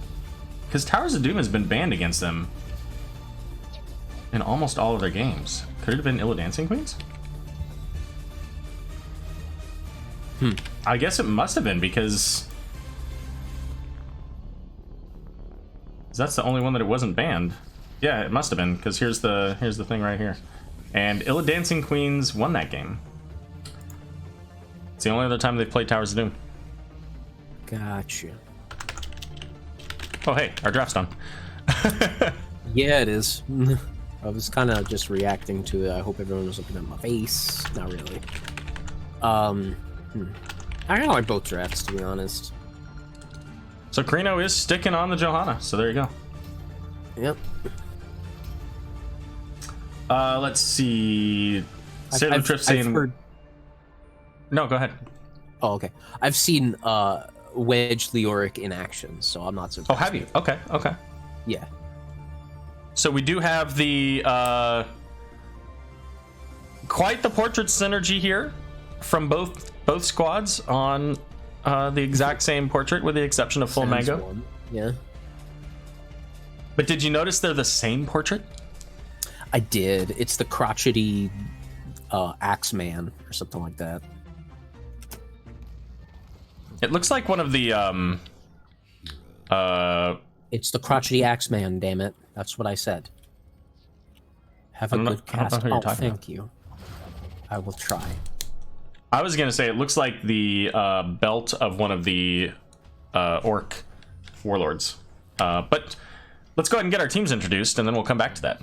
Because Towers of Doom has been banned against them in almost all of their games. Could it have been Illa Dancing Queens? I guess it must have been because that's the only one that it wasn't banned. Yeah, it must have been because here's the thing right here. And Illa Dancing Queens won that game. It's the only other time they've played Towers of Doom. Gotcha. Oh hey, our draft's done. Yeah, it is. I was kind of just reacting to it. I hope everyone was looking at my face. Not really. I kind of like both drafts, to be honest. So Carino is sticking on the Johanna, so there you go. Yep. Let's see. Sailor Trip saying... heard... No, go ahead. Oh, okay. I've seen Wedge Leoric in action, so I'm not surprised. Oh, have you? Okay, okay. Yeah. So we do have the quite the portrait synergy here from both squads on the exact same portrait, with the exception of Full Mango. One. Yeah. But did you notice they're the same portrait? I did. It's the crotchety Axeman or something like that. It looks like one of the It's the crotchety Axeman, damn it. That's what I said. Have a I don't know- good I don't know cast. who you're Oh, talking thank you. I will try. I was gonna say it looks like the belt of one of the orc warlords. But let's go ahead and get our teams introduced, and then we'll come back to that.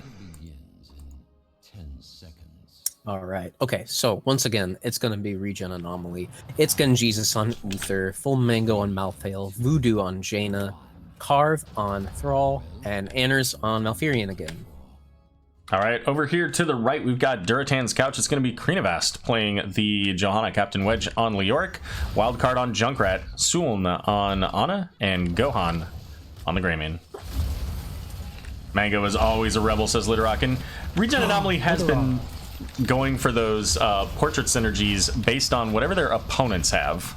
All right. Okay, so once again, it's going to be ReGen Anomaly. It's Genjesus on Uther, Full Mango on Malthael, Voodoo on Jaina, Carve on Thrall, and Anners on Malfurion again. All right, over here to the right, we've got Durotan's Couch. It's going to be Kreenavast playing the Johanna, Captain Wedge on Leoric, Wildcard on Junkrat, Suln on Anna, and Gohan on the Greymane. Mango is always a rebel, says Litterakin. ReGen Anomaly has been going for those portrait synergies based on whatever their opponents have.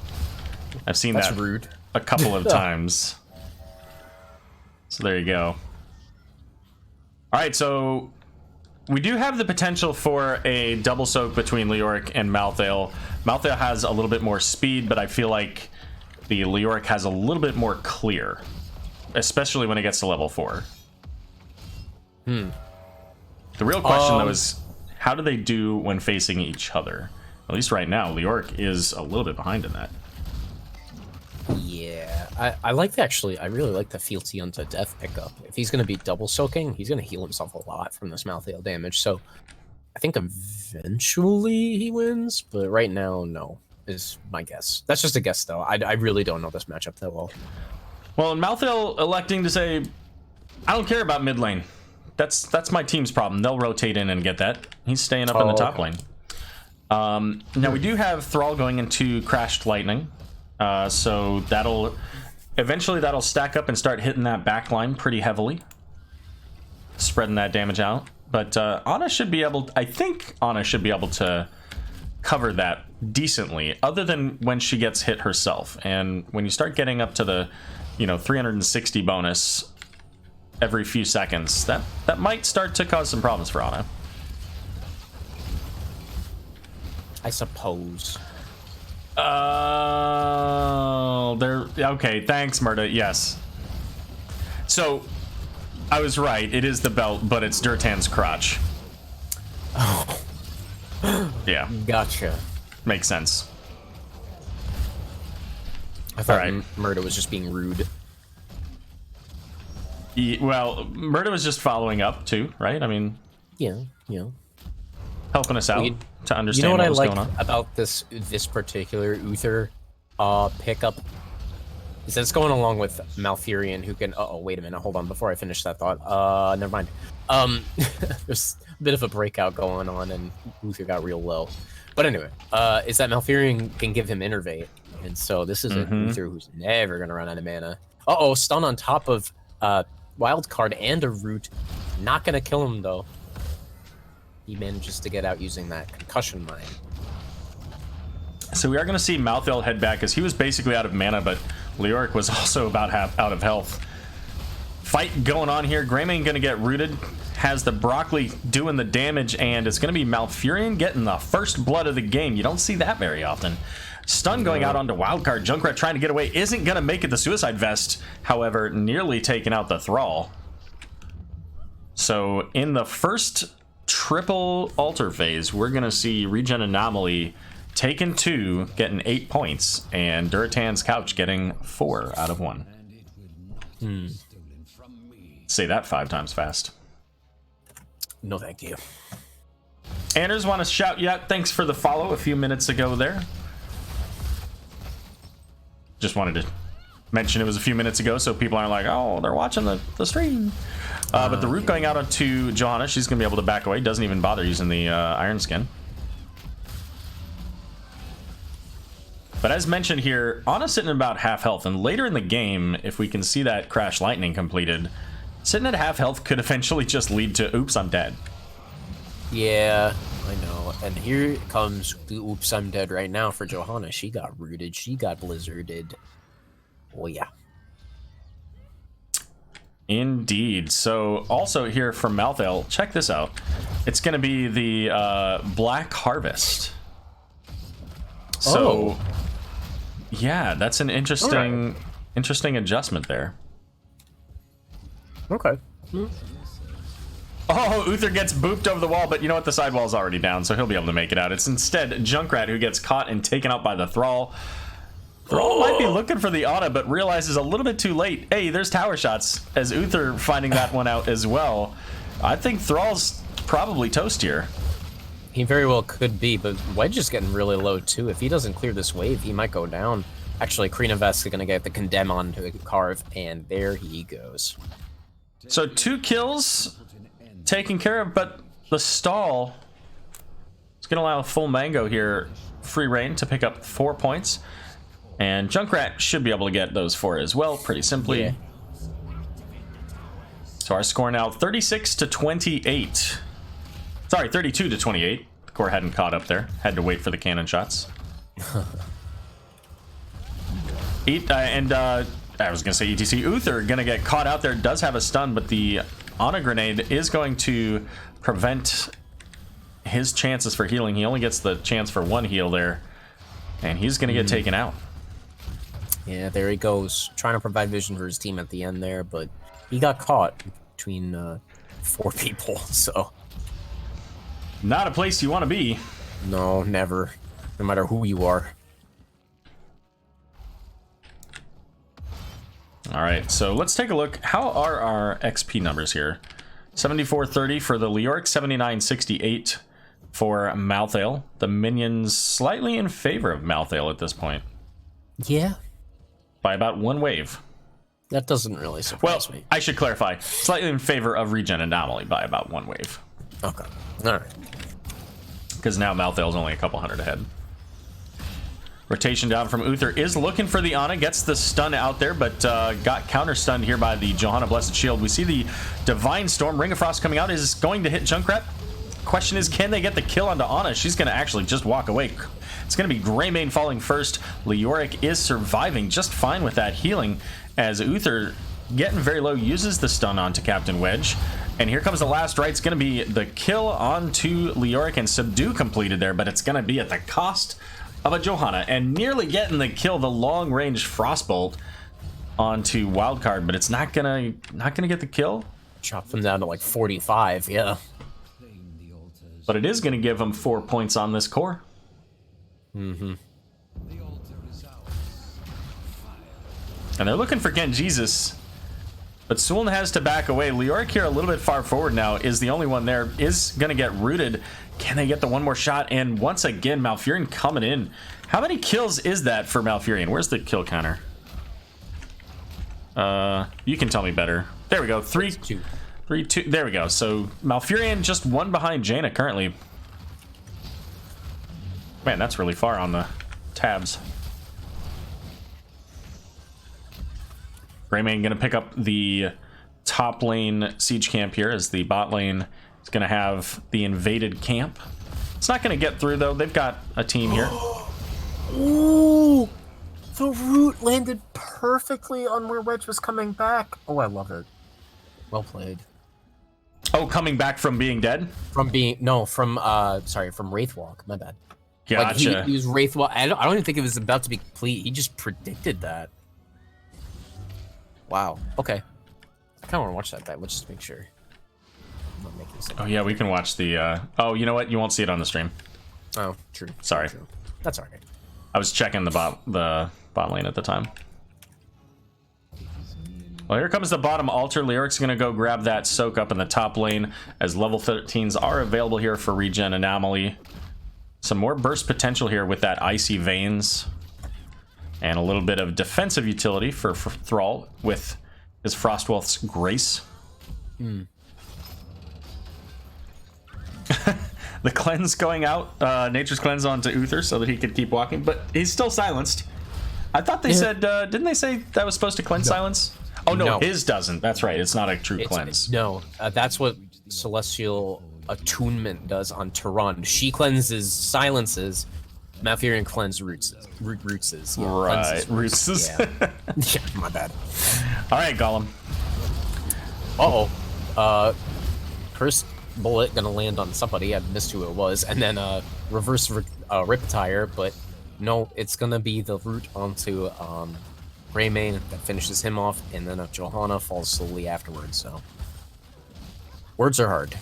I've seen That's that rude. a couple of times. So there you go. All right, so we do have the potential for a double soak between Leoric and Malthael. Malthael has a little bit more speed, but I feel like the Leoric has a little bit more clear, especially when it gets to level 4. The real question, though, is how do they do when facing each other? At least right now, Leoric is a little bit behind in that. Yeah, I like the I really like the fealty unto death pickup. If he's going to be double soaking, he's going to heal himself a lot from this Malthael damage. So I think eventually he wins, but right now, no, is my guess. That's just a guess, though. I really don't know this matchup that well. Well, and Malthael electing to say, I don't care about mid lane. That's my team's problem. They'll rotate in and get that. He's staying up in the top lane. Now we do have Thrall going into Crashed Lightning. So eventually that'll stack up and start hitting that back line pretty heavily, spreading that damage out. But Anna should be able, I think Anna should be able to cover that decently, other than when she gets hit herself. And when you start getting up to the 360 bonus every few seconds, that might start to cause some problems for Anna. I suppose. Okay, thanks, Murda. Yes. So, I was right. It is the belt, but it's Durotan's crotch. Oh. Yeah. Gotcha. Makes sense. I thought All right. Murda was just being rude. Well, Murda was just following up, too, right? I mean... Yeah. Helping us out to understand you know what was I going like on. about this particular Uther pickup is that it's going along with Malfurion, who can. Oh, wait a minute, hold on. Before I finish that thought, never mind. There's a bit of a breakout going on, and Uther got real low. But anyway, is that Malfurion can give him Innervate, and so this is an Uther who's never gonna run out of mana. Stun on top of wild card and a root, not gonna kill him though. He manages to get out using that concussion mine. So we are going to see Malthael head back, as he was basically out of mana, but Leoric was also about half out of health. Fight going on here. Greymane going to get rooted. Has the Broccoli doing the damage, and it's going to be Malfurion getting the first blood of the game. You don't see that very often. Stun going out onto Wildcard. Junkrat trying to get away. Isn't going to make it the Suicide Vest. However, nearly taking out the Thrall. So in the first triple altar phase, we're going to see ReGen Anomaly taking 2, getting 8 points, and Durotan's Couch getting 4 out of 1. Say that 5 times fast. No, thank you. Anders, want to shout yet? Thanks for the follow a few minutes ago there. Just wanted to mention it was a few minutes ago, so people aren't like, oh, they're watching the stream. But the root going out onto Johanna, she's going to be able to back away. Doesn't even bother using the Iron Skin. But as mentioned here, Ana sitting at about half health, and later in the game, if we can see that Crash Lightning completed, sitting at half health could eventually just lead to, oops, I'm dead. Yeah, I know. And here comes the oops, I'm dead right now for Johanna. She got rooted. She got blizzarded. Oh, yeah. Indeed. So also here from Malthael, check this out. It's going to be the Black Harvest. So, yeah, that's an interesting adjustment there. Okay. Oh, Uther gets booped over the wall, but you know what? The sidewall's already down, so he'll be able to make it out. It's instead Junkrat who gets caught and taken out by the Thrall. Thrall might be looking for the auto, but realizes a little bit too late. Hey, there's tower shots, as Uther finding that one out as well. I think Thrall's probably toast here. He very well could be, but Wedge is getting really low too. If he doesn't clear this wave, he might go down. Actually, Kreenavest is going to get the condemn onto the Carve, and there he goes. So 2 kills taken care of, but the stall is going to allow Full Mango here free reign to pick up 4 points. And Junkrat should be able to get those 4 as well, pretty simply. Yeah. So our score now 36 to 28. Sorry, 32 to 28. The core hadn't caught up there. Had to wait for the cannon shots. I was going to say ETC. Uther going to get caught out there. Does have a stun, but the Ana grenade is going to prevent his chances for healing. He only gets the chance for 1 heal there. And he's going to get taken out. Yeah, there he goes. Trying to provide vision for his team at the end there, but he got caught between 4 people, so... Not a place you want to be. No, never. No matter who you are. All right, so let's take a look. How are our XP numbers here? 7430 for the Leoric, 7968 for Malthael. The minions slightly in favor of Malthael at this point. Yeah. By about 1 wave. That doesn't really surprise me. I should clarify. Slightly in favor of ReGen Anomaly by about 1 wave. Okay. All right. Because now Malthael's only a couple hundred ahead. Rotation down from Uther is looking for the Ana. Gets the stun out there, but got counter-stunned here by the Johanna Blessed Shield. We see the Divine Storm. Ring of Frost coming out is going to hit Junkrat. Question is, can they get the kill onto Ana? She's going to actually just walk away. It's going to be Greymane falling first. Leoric is surviving just fine with that healing, as Uther, getting very low, uses the stun onto Captain Wedge. And here comes the last right. It's going to be the kill onto Leoric, and Subdue completed there, but it's going to be at the cost of a Johanna. And nearly getting the kill, the long-range Frostbolt onto Wildcard, but it's not gonna get the kill. Chop them down to like 45, yeah. But it is gonna give them 4 points on this core. Mm-hmm. And they're looking for Genjesus, but Suln has to back away. Leoric here a little bit far forward now is the only one there, is gonna get rooted. Can they get the 1 more shot? And once again, Malfurion coming in. How many kills is that for Malfurion? Where's the kill counter? You can tell me better. There we go. 3, 2. There we go. So Malfurion just 1 behind Jaina currently. Man, that's really far on the tabs. Greymane gonna pick up the top lane siege camp here, as the bot lane is gonna have the invaded camp. It's not gonna get through though. They've got a team here. Ooh! The root landed perfectly on where Wedge was coming back. Oh, I love it. Well played. Oh, coming back from being dead? From Wraithwalk. My bad. Gotcha. Like he was Wraithwalk. I don't even think it was about to be complete. He just predicted that. Wow. Okay. I kind of want to watch that back. Let's just make sure. I'm not making sense. Oh yeah, we can watch the. Oh, you know what? You won't see it on the stream. Oh, true. Sorry. True. That's alright. I was checking the bot lane at the time. Well, here comes the bottom altar. Lyric's going to go grab that soak up in the top lane, as level 13s are available here for ReGen Anomaly. Some more burst potential here with that Icy Veins. And a little bit of defensive utility for Thrall with his Frostwolf's Grace. the cleanse going out, Nature's Cleanse onto Uther so that he could keep walking, but he's still silenced. I thought they said, didn't they say that was supposed to cleanse silence? Oh, no, his doesn't. That's right. It's not a true cleanse. No, that's what Celestial Attunement does on Tehran. She cleanses silences. Malfurion cleanse roots. Yeah, right, roots. Yeah. Yeah, my bad. All right, Gollum. Cursed bullet gonna land on somebody. I missed who it was, and then reverse Riptire, but no, it's gonna be the root onto Greymane that finishes him off, and then Johanna falls slowly afterwards. So words are hard.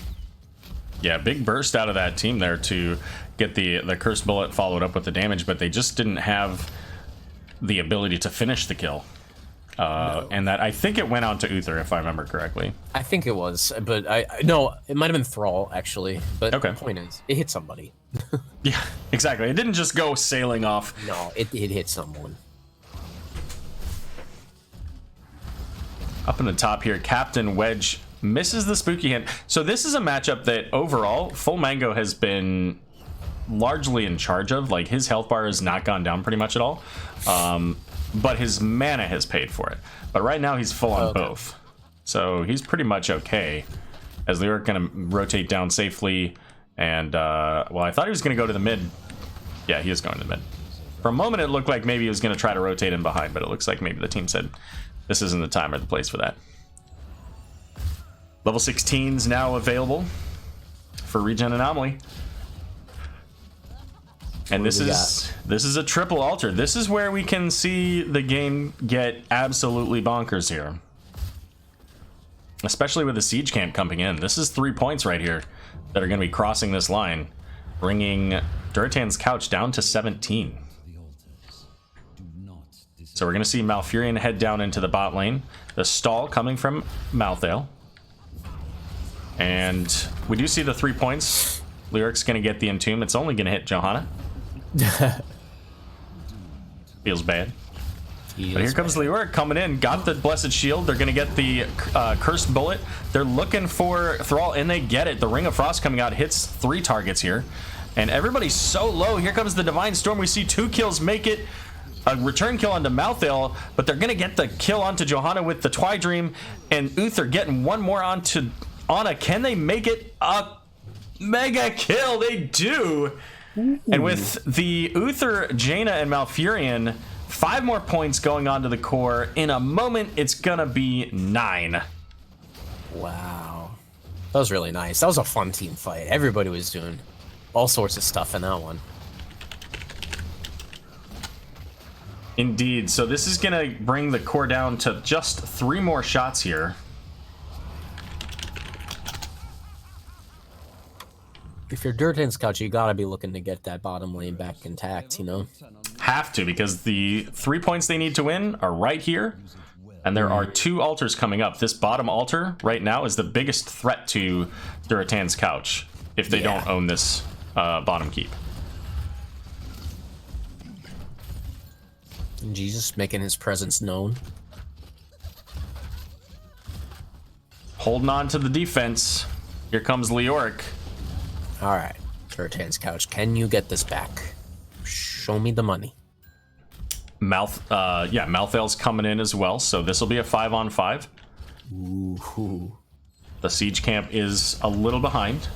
Yeah, big burst out of that team there to get the cursed bullet followed up with the damage, but they just didn't have the ability to finish the kill. No. And that, I think it went on to Uther, if I remember correctly. I think it was, but no, it might have been Thrall, actually. But okay. The point is, it hit somebody. Yeah, exactly. It didn't just go sailing off. No, it hit someone. Up in the top here, Captain Wedge misses the spooky hand. So this is a matchup that overall, Full Mango has been largely in charge of. Like, his health bar has not gone down pretty much at all. But his mana has paid for it. But right now he's full on both. So he's pretty much okay. As Lyric gonna rotate down safely. And, well, I thought he was gonna go to the mid. Yeah, he is going to the mid. For a moment it looked like maybe he was gonna try to rotate in behind, but it looks like maybe the team said this isn't the time or the place for that. Level 16's now available for ReGen Anomaly. And this is a triple altar. This is where we can see the game get absolutely bonkers here. Especially with the siege camp coming in. This is 3 points right here that are going to be crossing this line, bringing Durotan's couch down to 17. So we're going to see Malfurion head down into the bot lane. The stall coming from Malthael. And we do see the 3 points. Lyric's going to get the Entomb. It's only going to hit Johanna. Feels bad. But here comes Lyric coming in. Got the Blessed Shield. They're going to get the Cursed Bullet. They're looking for Thrall, and they get it. The Ring of Frost coming out hits 3 targets here. And everybody's so low. Here comes the Divine Storm. We see 2 kills make it. A return kill onto Malthael, but they're going to get the kill onto Johanna with the Twidream. And Uther getting one more onto Anna. Can they make it a mega kill? They do. Ooh. And with the Uther, Jaina, and Malfurion, 5 more points going on to the core. In a moment, it's gonna be 9. Wow. That was really nice. That was a fun team fight. Everybody was doing all sorts of stuff in that one. Indeed. So this is gonna bring the core down to just 3 more shots here. If you're Durotan's couch, you gotta be looking to get that bottom lane back intact, you know? Have to, because the 3 points they need to win are right here. And there are 2 altars coming up. This bottom altar right now is the biggest threat to Durotan's couch if they don't own this bottom keep. And Jesus making his presence known. Holding on to the defense. Here comes Leoric. Alright, Durotan's couch, can you get this back? Show me the money. Malthael's coming in as well, so this will be a 5-on-5. Ooh. The siege camp is a little behind,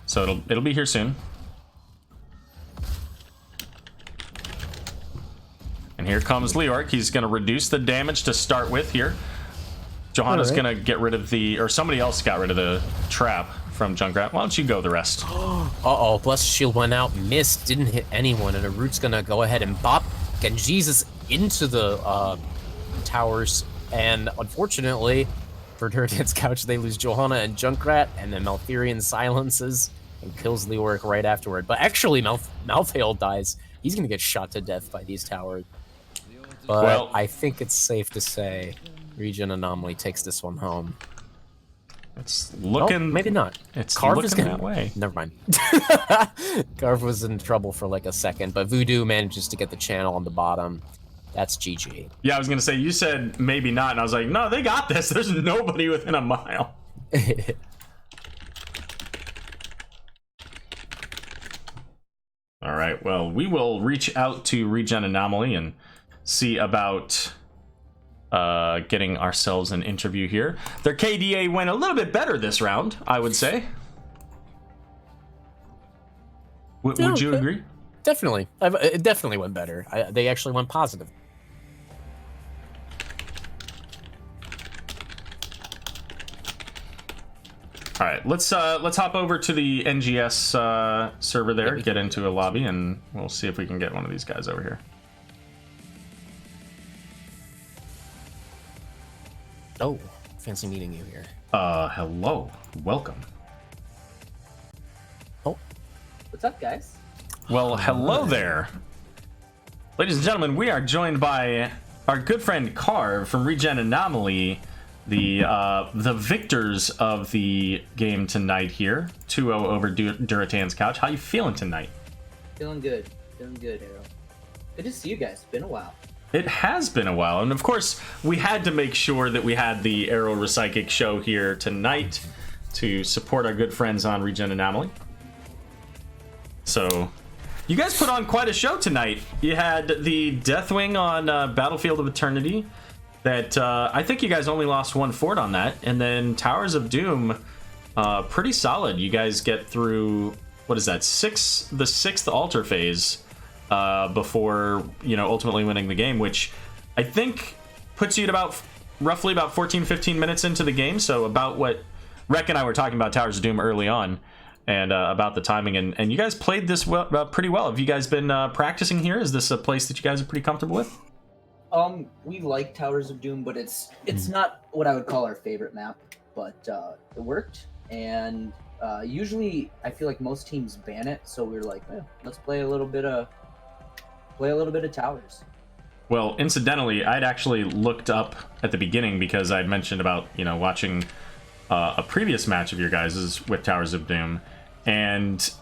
so it'll be here soon. And here comes Leoric. He's going to reduce the damage to start with here. Johanna's going to get rid of or somebody else got rid of the trap from Junkrat. Why don't you go the rest? Uh-oh, Blessed Shield went out, missed, didn't hit anyone, and the Root's gonna go ahead and bop Genji's into the towers, and unfortunately, for Durotan's couch, they lose Johanna and Junkrat, and then Malfurion silences and kills Leoric right afterward. But actually, Malthael dies. He's gonna get shot to death by these towers. But well, I think it's safe to say ReGen Anomaly takes this one home. It's looking... maybe not. It's Carve looking is gonna, that way. Never mind. Carve was in trouble for like a second, but Voodoo manages to get the channel on the bottom. That's GG. Yeah, I was going to say, you said maybe not, and I was like, no, they got this. There's nobody within a mile. All right, well, we will reach out to ReGen Anomaly and see about getting ourselves an interview here. Their KDA went a little bit better this round, I would say. Would you agree? Definitely. It definitely went better. They actually went positive. All right, let's hop over to the NGS server there, get into a lobby, and we'll see if we can get one of these guys over here. Oh, fancy meeting you here. Hello, welcome. Oh, What's up, guys? Well, hello there. Ladies and gentlemen, we are joined by our good friend Carv from ReGen Anomaly, the victors of the game tonight here. 2-0 over Durotan's couch. How you feeling tonight? Feeling good, Aero. Good to see you guys. Been a while. It has been a while, and of course, we had to make sure that we had the Aero Recyclic show here tonight to support our good friends on ReGen Anomaly. So, you guys put on quite a show tonight. You had the Deathwing on Battlefield of Eternity. That I think you guys only lost one fort on that, and then Towers of Doom, pretty solid. You guys get through, what is that, the sixth altar phase before, you know, ultimately winning the game, which I think puts you at roughly about 14-15 minutes into the game. So about what Rek and I were talking about Towers of Doom early on, and about the timing, and you guys played this pretty well. Have you guys been practicing here? Is this a place that you guys are pretty comfortable with? We like Towers of Doom, but it's not what I would call our favorite map, but it worked, and usually I feel like most teams ban it, so we're like, let's play a little bit of Towers. Well, incidentally, I'd actually looked up at the beginning because I'd mentioned about, you know, watching a previous match of your guys's with Towers of Doom, and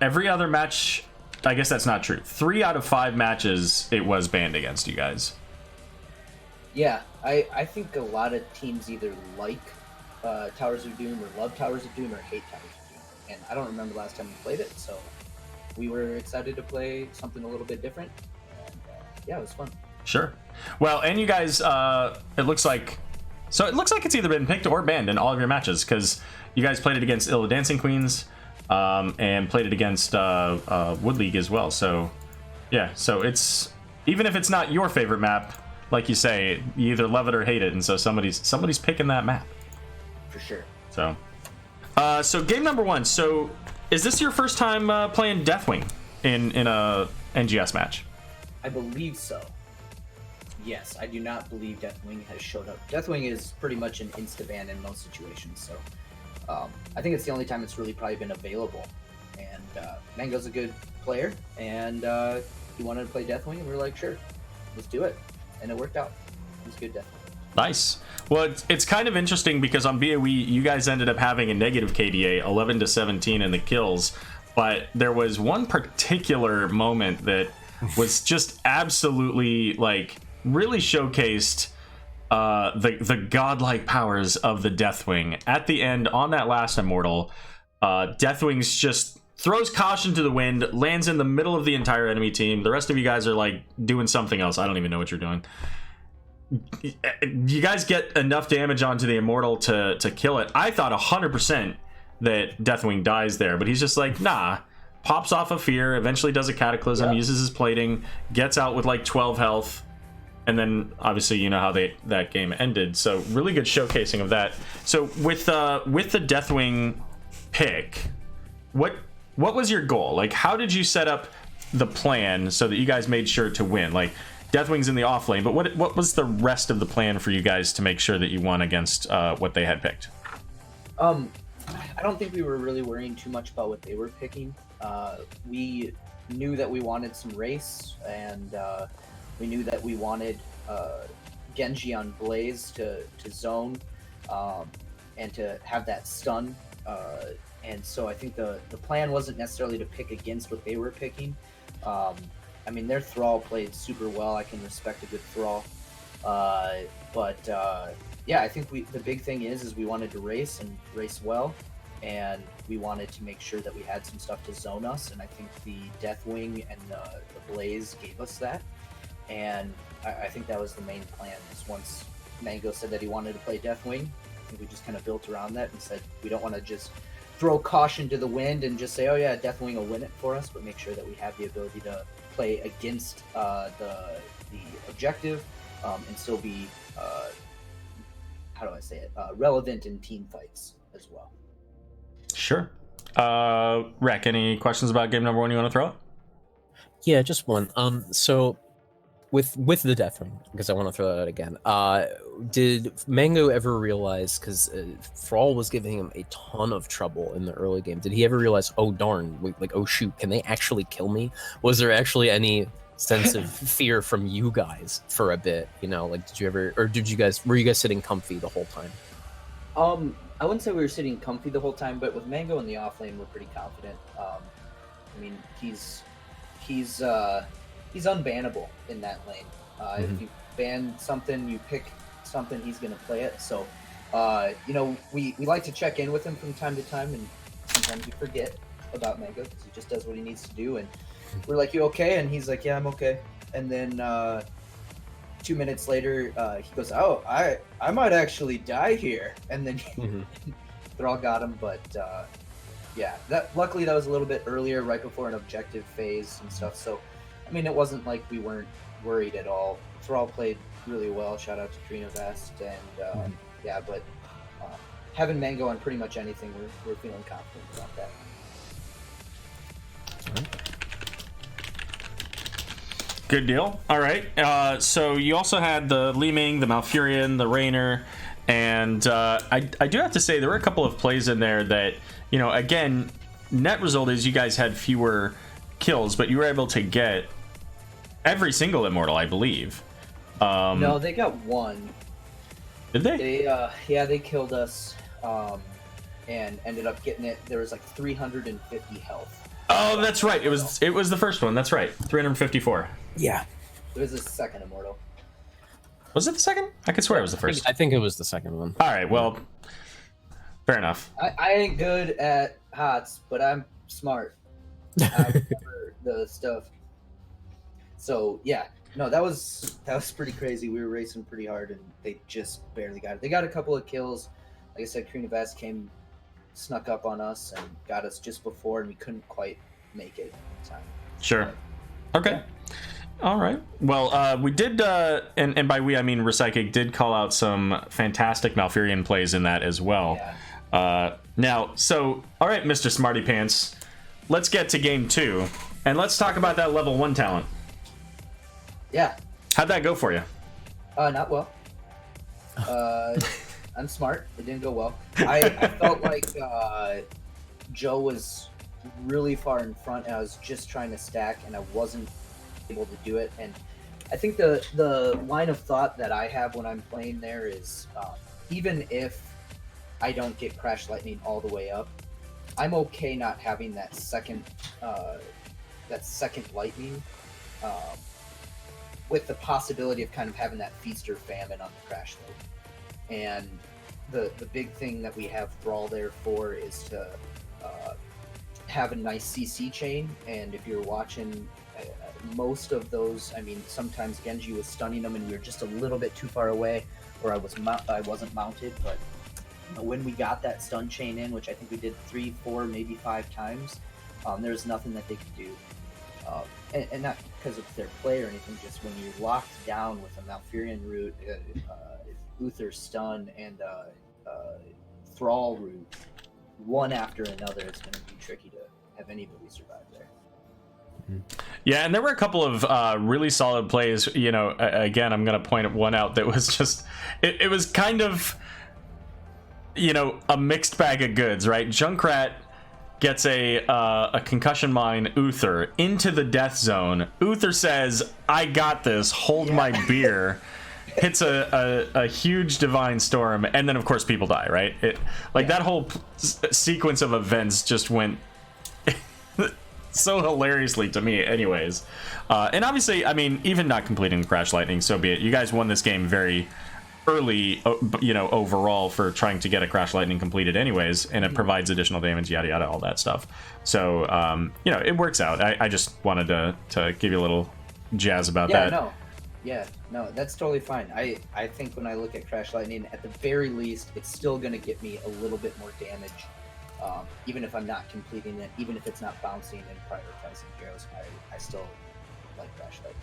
every other match, I guess that's not true. 3 out of 5 matches it was banned against you guys. Yeah, I think a lot of teams either like Towers of Doom or love Towers of Doom or hate Towers of Doom, and I don't remember the last time we played it, so we were excited to play something a little bit different, and yeah, it was fun. Sure. Well, and you guys, it looks like it's either been picked or banned in all of your matches, because you guys played it against Illa Dancing Queens, and played it against Wood League as well. So, yeah. So it's, even if it's not your favorite map, like you say, you either love it or hate it, and so somebody's picking that map. For sure. So, so game number 1. So, is this your first time playing Deathwing in a NGS match? I believe so. Yes, I do not believe Deathwing has showed up. Deathwing is pretty much an insta-ban in most situations, so I think it's the only time it's really probably been available. And Mango's a good player, and he wanted to play Deathwing, and we were like, sure, let's do it. And it worked out. It was good Deathwing. Nice. Well, it's kind of interesting because on BOE, you guys ended up having a negative KDA, 11-17 in the kills, but there was one particular moment that was just absolutely, like, really showcased the godlike powers of the Deathwing. At the end, on that last Immortal, Deathwing's just throws caution to the wind, lands in the middle of the entire enemy team. The rest of you guys are like doing something else. I don't even know what you're doing. You guys get enough damage onto the Immortal to kill it. I thought 100% that Deathwing dies there, but he's just like, nah. Pops off a fear, eventually does a Cataclysm, uses his plating, gets out with like 12 health, and then obviously you know how that game ended. So really good showcasing of that. So with the Deathwing pick, what was your goal? Like, how did you set up the plan so that you guys made sure to win? Like, Deathwing's in the off lane, but what was the rest of the plan for you guys to make sure that you won against what they had picked? I don't think we were really worrying too much about what they were picking. We knew that we wanted some race, and we knew that we wanted Genji on Blaze to zone and to have that stun. And so I think the plan wasn't necessarily to pick against what they were picking. I mean, their Thrall played super well. I can respect a good Thrall. But yeah, I think the big thing is we wanted to race and race well. and we wanted to make sure that we had some stuff to zone us, and I think the Deathwing and the Blaze gave us that, and I think that was the main plan. Is once Mango said that he wanted to play Deathwing, I think we just kind of built around that and said we don't want to just throw caution to the wind and just say, oh yeah, Deathwing will win it for us, but make sure that we have the ability to play against the objective and still be, how do I say it, relevant in team fights as well. Sure. Rec, any questions about game number one you want to throw? Yeah, just one. So with the death ring, because I want to throw that out again. Did Mango ever realize, because Thrall was giving him a ton of trouble in the early game, did he ever realize, oh darn, like, oh shoot, can they actually kill me? Was there actually any sense of fear from you guys for a bit? You know, like, did you ever, or were you guys sitting comfy the whole time? I wouldn't say we were sitting comfy the whole time, but with Mango in the off lane, we're pretty confident. I mean, he's unbannable in that lane. If you ban something, you pick something, he's going to play it. So, you know, we like to check in with him from time to time, and sometimes we forget about Mango because he just does what he needs to do. And we're like, you okay? And he's like, yeah, I'm okay. And then 2 minutes later, he goes, oh, I might actually die here. And then Thrall got him, but yeah, luckily that was a little bit earlier, right before an objective phase and stuff. So, I mean, it wasn't like we weren't worried at all. Thrall played really well. Shout out to Trina Vest, and yeah, but having Mango on pretty much anything, we're feeling confident about that. Good deal. All right. So you also had the Li Ming, the Malfurion, the Raynor, and I do have to say there were a couple of plays in there that, you know, again, net result is you guys had fewer kills, but you were able to get every single immortal, I believe. No, they got one. Did they? They killed us and ended up getting it. There was like 350 health. Oh, that's right. It was the first one. That's right. 354. Yeah. It was the second immortal. Was it the second? I could swear it was the first. I think it was the second one. All right. Well, fair enough. I ain't good at HOTS, but I'm smart. I remember the stuff. So yeah, no, that was pretty crazy. We were racing pretty hard, and they just barely got it. They got a couple of kills. Like I said, Trina Vest snuck up on us and got us just before, and we couldn't quite make it in time. Sure. Okay. Yeah. All right. Well, we did, and by we I mean Recycling did call out some fantastic Malfurion plays in that as well. Yeah. Now, so all right, Mr. Smarty Pants, let's get to game 2, and let's talk about that level 1 talent. Yeah. How'd that go for you? Not well. I'm smart. It didn't go well. I felt like Joe was really far in front, and I was just trying to stack, and I wasn't able to do it. And I think the line of thought that I have when I'm playing there is, even if I don't get Crash Lightning all the way up, I'm okay not having that second lightning, with the possibility of kind of having that feast or famine on the Crash Lightning. And the big thing that we have Thrall there for is to have a nice CC chain. And if you're watching most of those, I mean, sometimes Genji was stunning them and we were just a little bit too far away, or I wasn't mounted. But you know, when we got that stun chain in, which I think we did 3, 4, maybe 5 times, there's nothing that they could do. And not because of their play or anything, just when you're locked down with a Malfurion root, Uther stun, and Thrall root, one after another, it's going to be tricky to have anybody survive there. Yeah, and there were a couple of really solid plays. You know, again, I'm going to point one out that was just, it was kind of, you know, a mixed bag of goods, right? Junkrat gets a concussion mine Uther into the death zone. Uther says, I got this, hold my beer. Hits a huge divine storm, and then of course people die, right? That whole sequence of events just went so hilariously to me anyways. And obviously, I mean, even not completing Crash Lightning, so be it. You guys won this game very early, overall for trying to get a Crash Lightning completed anyways, and it provides additional damage, yada yada, all that stuff. So it works out. I just wanted to give you a little jazz about that. No, that's totally fine. I think when I look at Crash Lightning, at the very least, it's still going to get me a little bit more damage, even if I'm not completing it, even if it's not bouncing and prioritizing heroes. I still like Crash Lightning.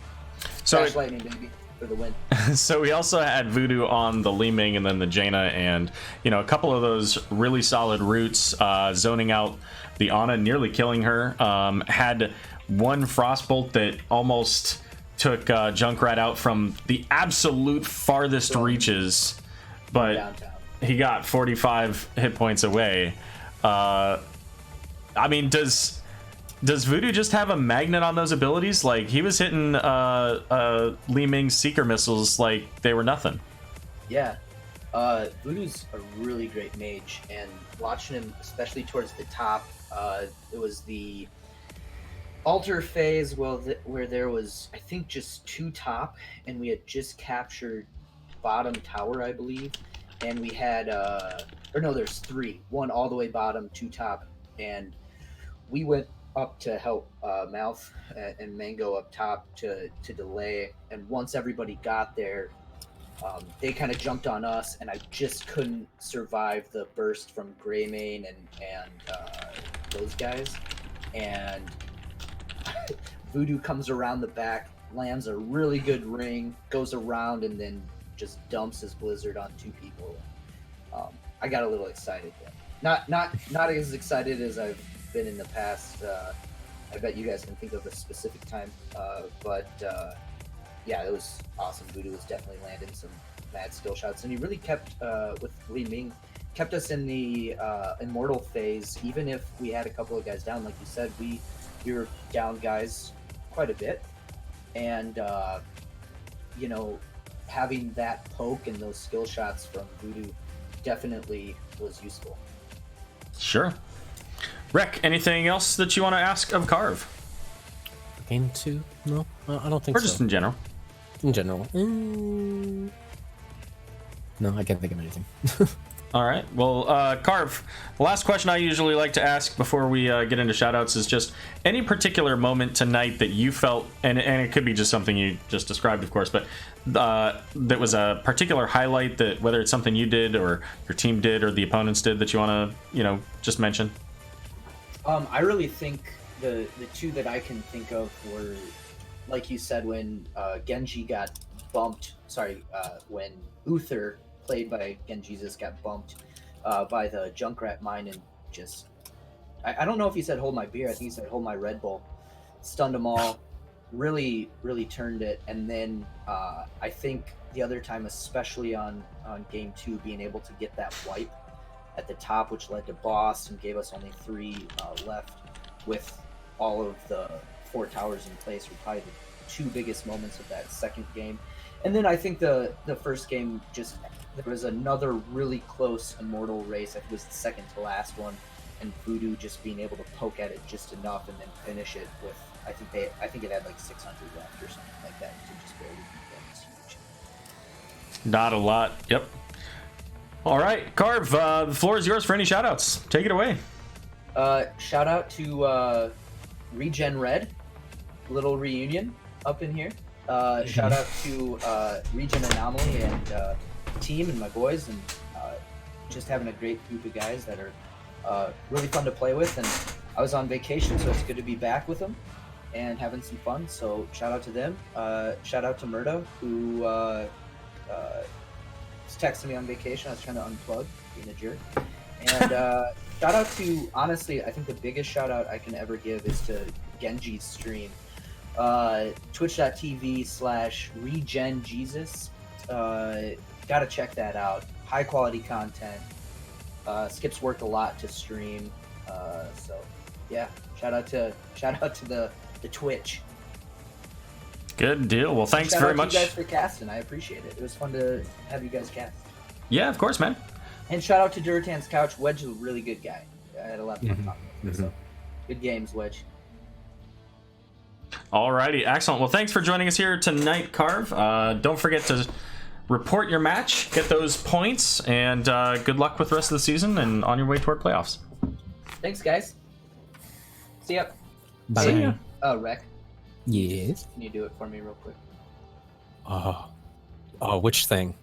So Crash Lightning, baby, for the win. So we also had Voodoo on the Li Ming and then the Jaina, and a couple of those really solid roots, zoning out the Ana, nearly killing her. Had one Frostbolt that almost took Junkrat out from the absolute farthest reaches, but Downtown. he got 45 hit points away. I mean, does Voodoo just have a magnet on those abilities? Like, he was hitting Li Ming's Seeker missiles like they were nothing. Yeah. Voodoo's a really great mage, and watching him, especially towards the top, it was the altar phase where there was, I think, just 2 top, and we had just captured bottom tower, I believe, and we had there's 3, 1 all the way bottom, 2 top, and we went up to help Mouth and Mango up top to delay, and once everybody got there, they kind of jumped on us, and I just couldn't survive the burst from Greymane and those guys, and Voodoo comes around the back, lands a really good ring, goes around, and then just dumps his blizzard on 2 people. I got a little excited there. Not as excited as I've been in the past. I bet you guys can think of a specific time, but yeah, it was awesome. Voodoo was definitely landing some mad skill shots, and he really kept with Li Ming, kept us in the immortal phase. Even if we had a couple of guys down, like you said, we were down guys quite a bit, and having that poke and those skill shots from Voodoo definitely was useful. Sure. Rek, anything else that you want to ask of Carve? Game 2? No, I don't think or so. Or just in general? In general. No, I can't think of anything. All right. Well, Carve, the last question I usually like to ask before we get into shoutouts is just any particular moment tonight that you felt, and it could be just something you just described, of course, but that was a particular highlight, that whether it's something you did or your team did or the opponents did, that you want to, just mention? I really think the 2 that I can think of were, like you said, when Genji got bumped. When Uther, played by Genjisus, got bumped by the Junkrat mine, and just I don't know if he said hold my beer. I think he said hold my Red Bull. Stunned them all. Really turned it. And then I think the other time, especially on game 2, being able to get that wipe at the top, which led to boss and gave us only 3 left, with all of the 4 towers in place, were probably the 2 biggest moments of that second game. And then I think the first game, just there was another really close immortal race. I think it was the second to last one, and Voodoo just being able to poke at it just enough and then finish it with, I think it had like 600 left or something like that to just barely beat them. It's huge. Not a lot. Yep. All right, Carve, the floor is yours for any shoutouts. Take it away. Shout out to ReGen Red, little reunion up in here. Shout out to ReGen Anomaly and team and my boys, and just having a great group of guys that are really fun to play with. And I was on vacation, so it's good to be back with them and having some fun. So shout out to them. Shout out to Murdo, who was texting me on vacation. I was trying to unplug, being a jerk. And shout out to, honestly, I think the biggest shout out I can ever give is to Genji's stream. Twitch.tv/RegenJesus. Gotta check that out. High quality content. Skip's worked a lot to stream. So yeah, shout out to the Twitch. Good deal. Well, thanks shout very out much. To you guys for casting. I appreciate it. It was fun to have you guys cast. Yeah, of course, man. And shout out to Durotan's Couch. Wedge is a really good guy. I had a lot of fun talking with him. So good games, Wedge. Alrighty, excellent. Well, thanks for joining us here tonight, Carve. Don't forget to report your match, get those points, and good luck with the rest of the season and on your way toward playoffs. Thanks, guys. See ya. Bye. See ya. Rec, Yes. can you do it for me real quick? Oh, which thing?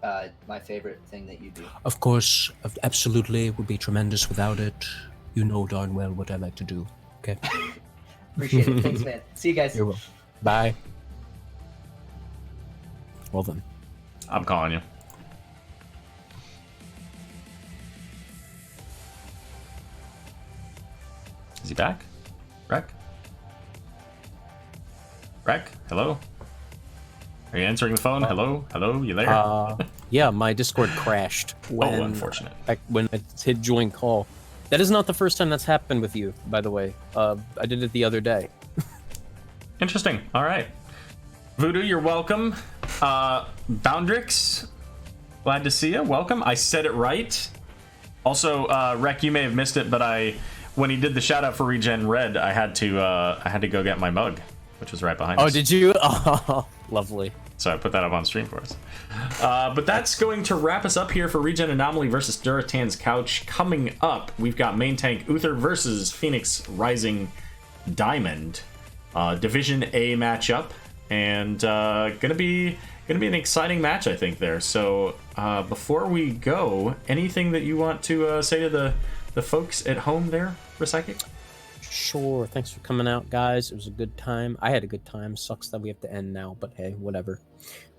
My favorite thing that you do. Of course, absolutely. It would be tremendous without it. You know darn well what I like to do. Okay. Appreciate it. Thanks, man. See you guys. You're welcome. Bye. Well then. I'm calling you. Is he back? Rec? Rec? Hello? Are you answering the phone? Hello? Hello? You there? Yeah, my Discord crashed when unfortunate. when I hit join call. That is not the first time that's happened with you, by the way. I did it the other day. Interesting. All right. Voodoo, you're welcome. Boundrix, glad to see you. Welcome. I said it right. Also, Rec, you may have missed it, but when he did the shout out for ReGen Red, I had to go get my mug, which was right behind us. Oh, did you? Oh, lovely. So I put that up on stream for us. But that's going to wrap us up here for ReGen Anomaly versus Durotan's Couch. Coming up, we've got main tank Uther versus Phoenix Rising Diamond. Division A matchup, and gonna be an exciting match, I think, there. So before we go, anything that you want to say to the folks at home there, Psychic? Sure. Thanks for coming out, guys. It was a good time. I had a good time. Sucks that we have to end now, but hey, whatever.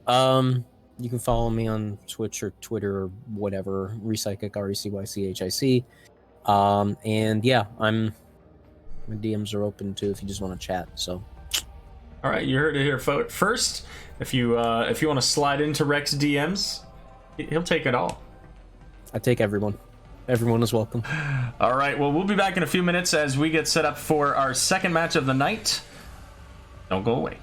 You can follow me on Twitch or Twitter or whatever. Recychic, RECYCHIC. And yeah, my DMs are open too if you just want to chat. So. All right, you heard it here first. If you want to slide into Rex DMs, he'll take it all. I take everyone. Everyone is welcome. All right, well, we'll be back in a few minutes as we get set up for our second match of the night. Don't go away.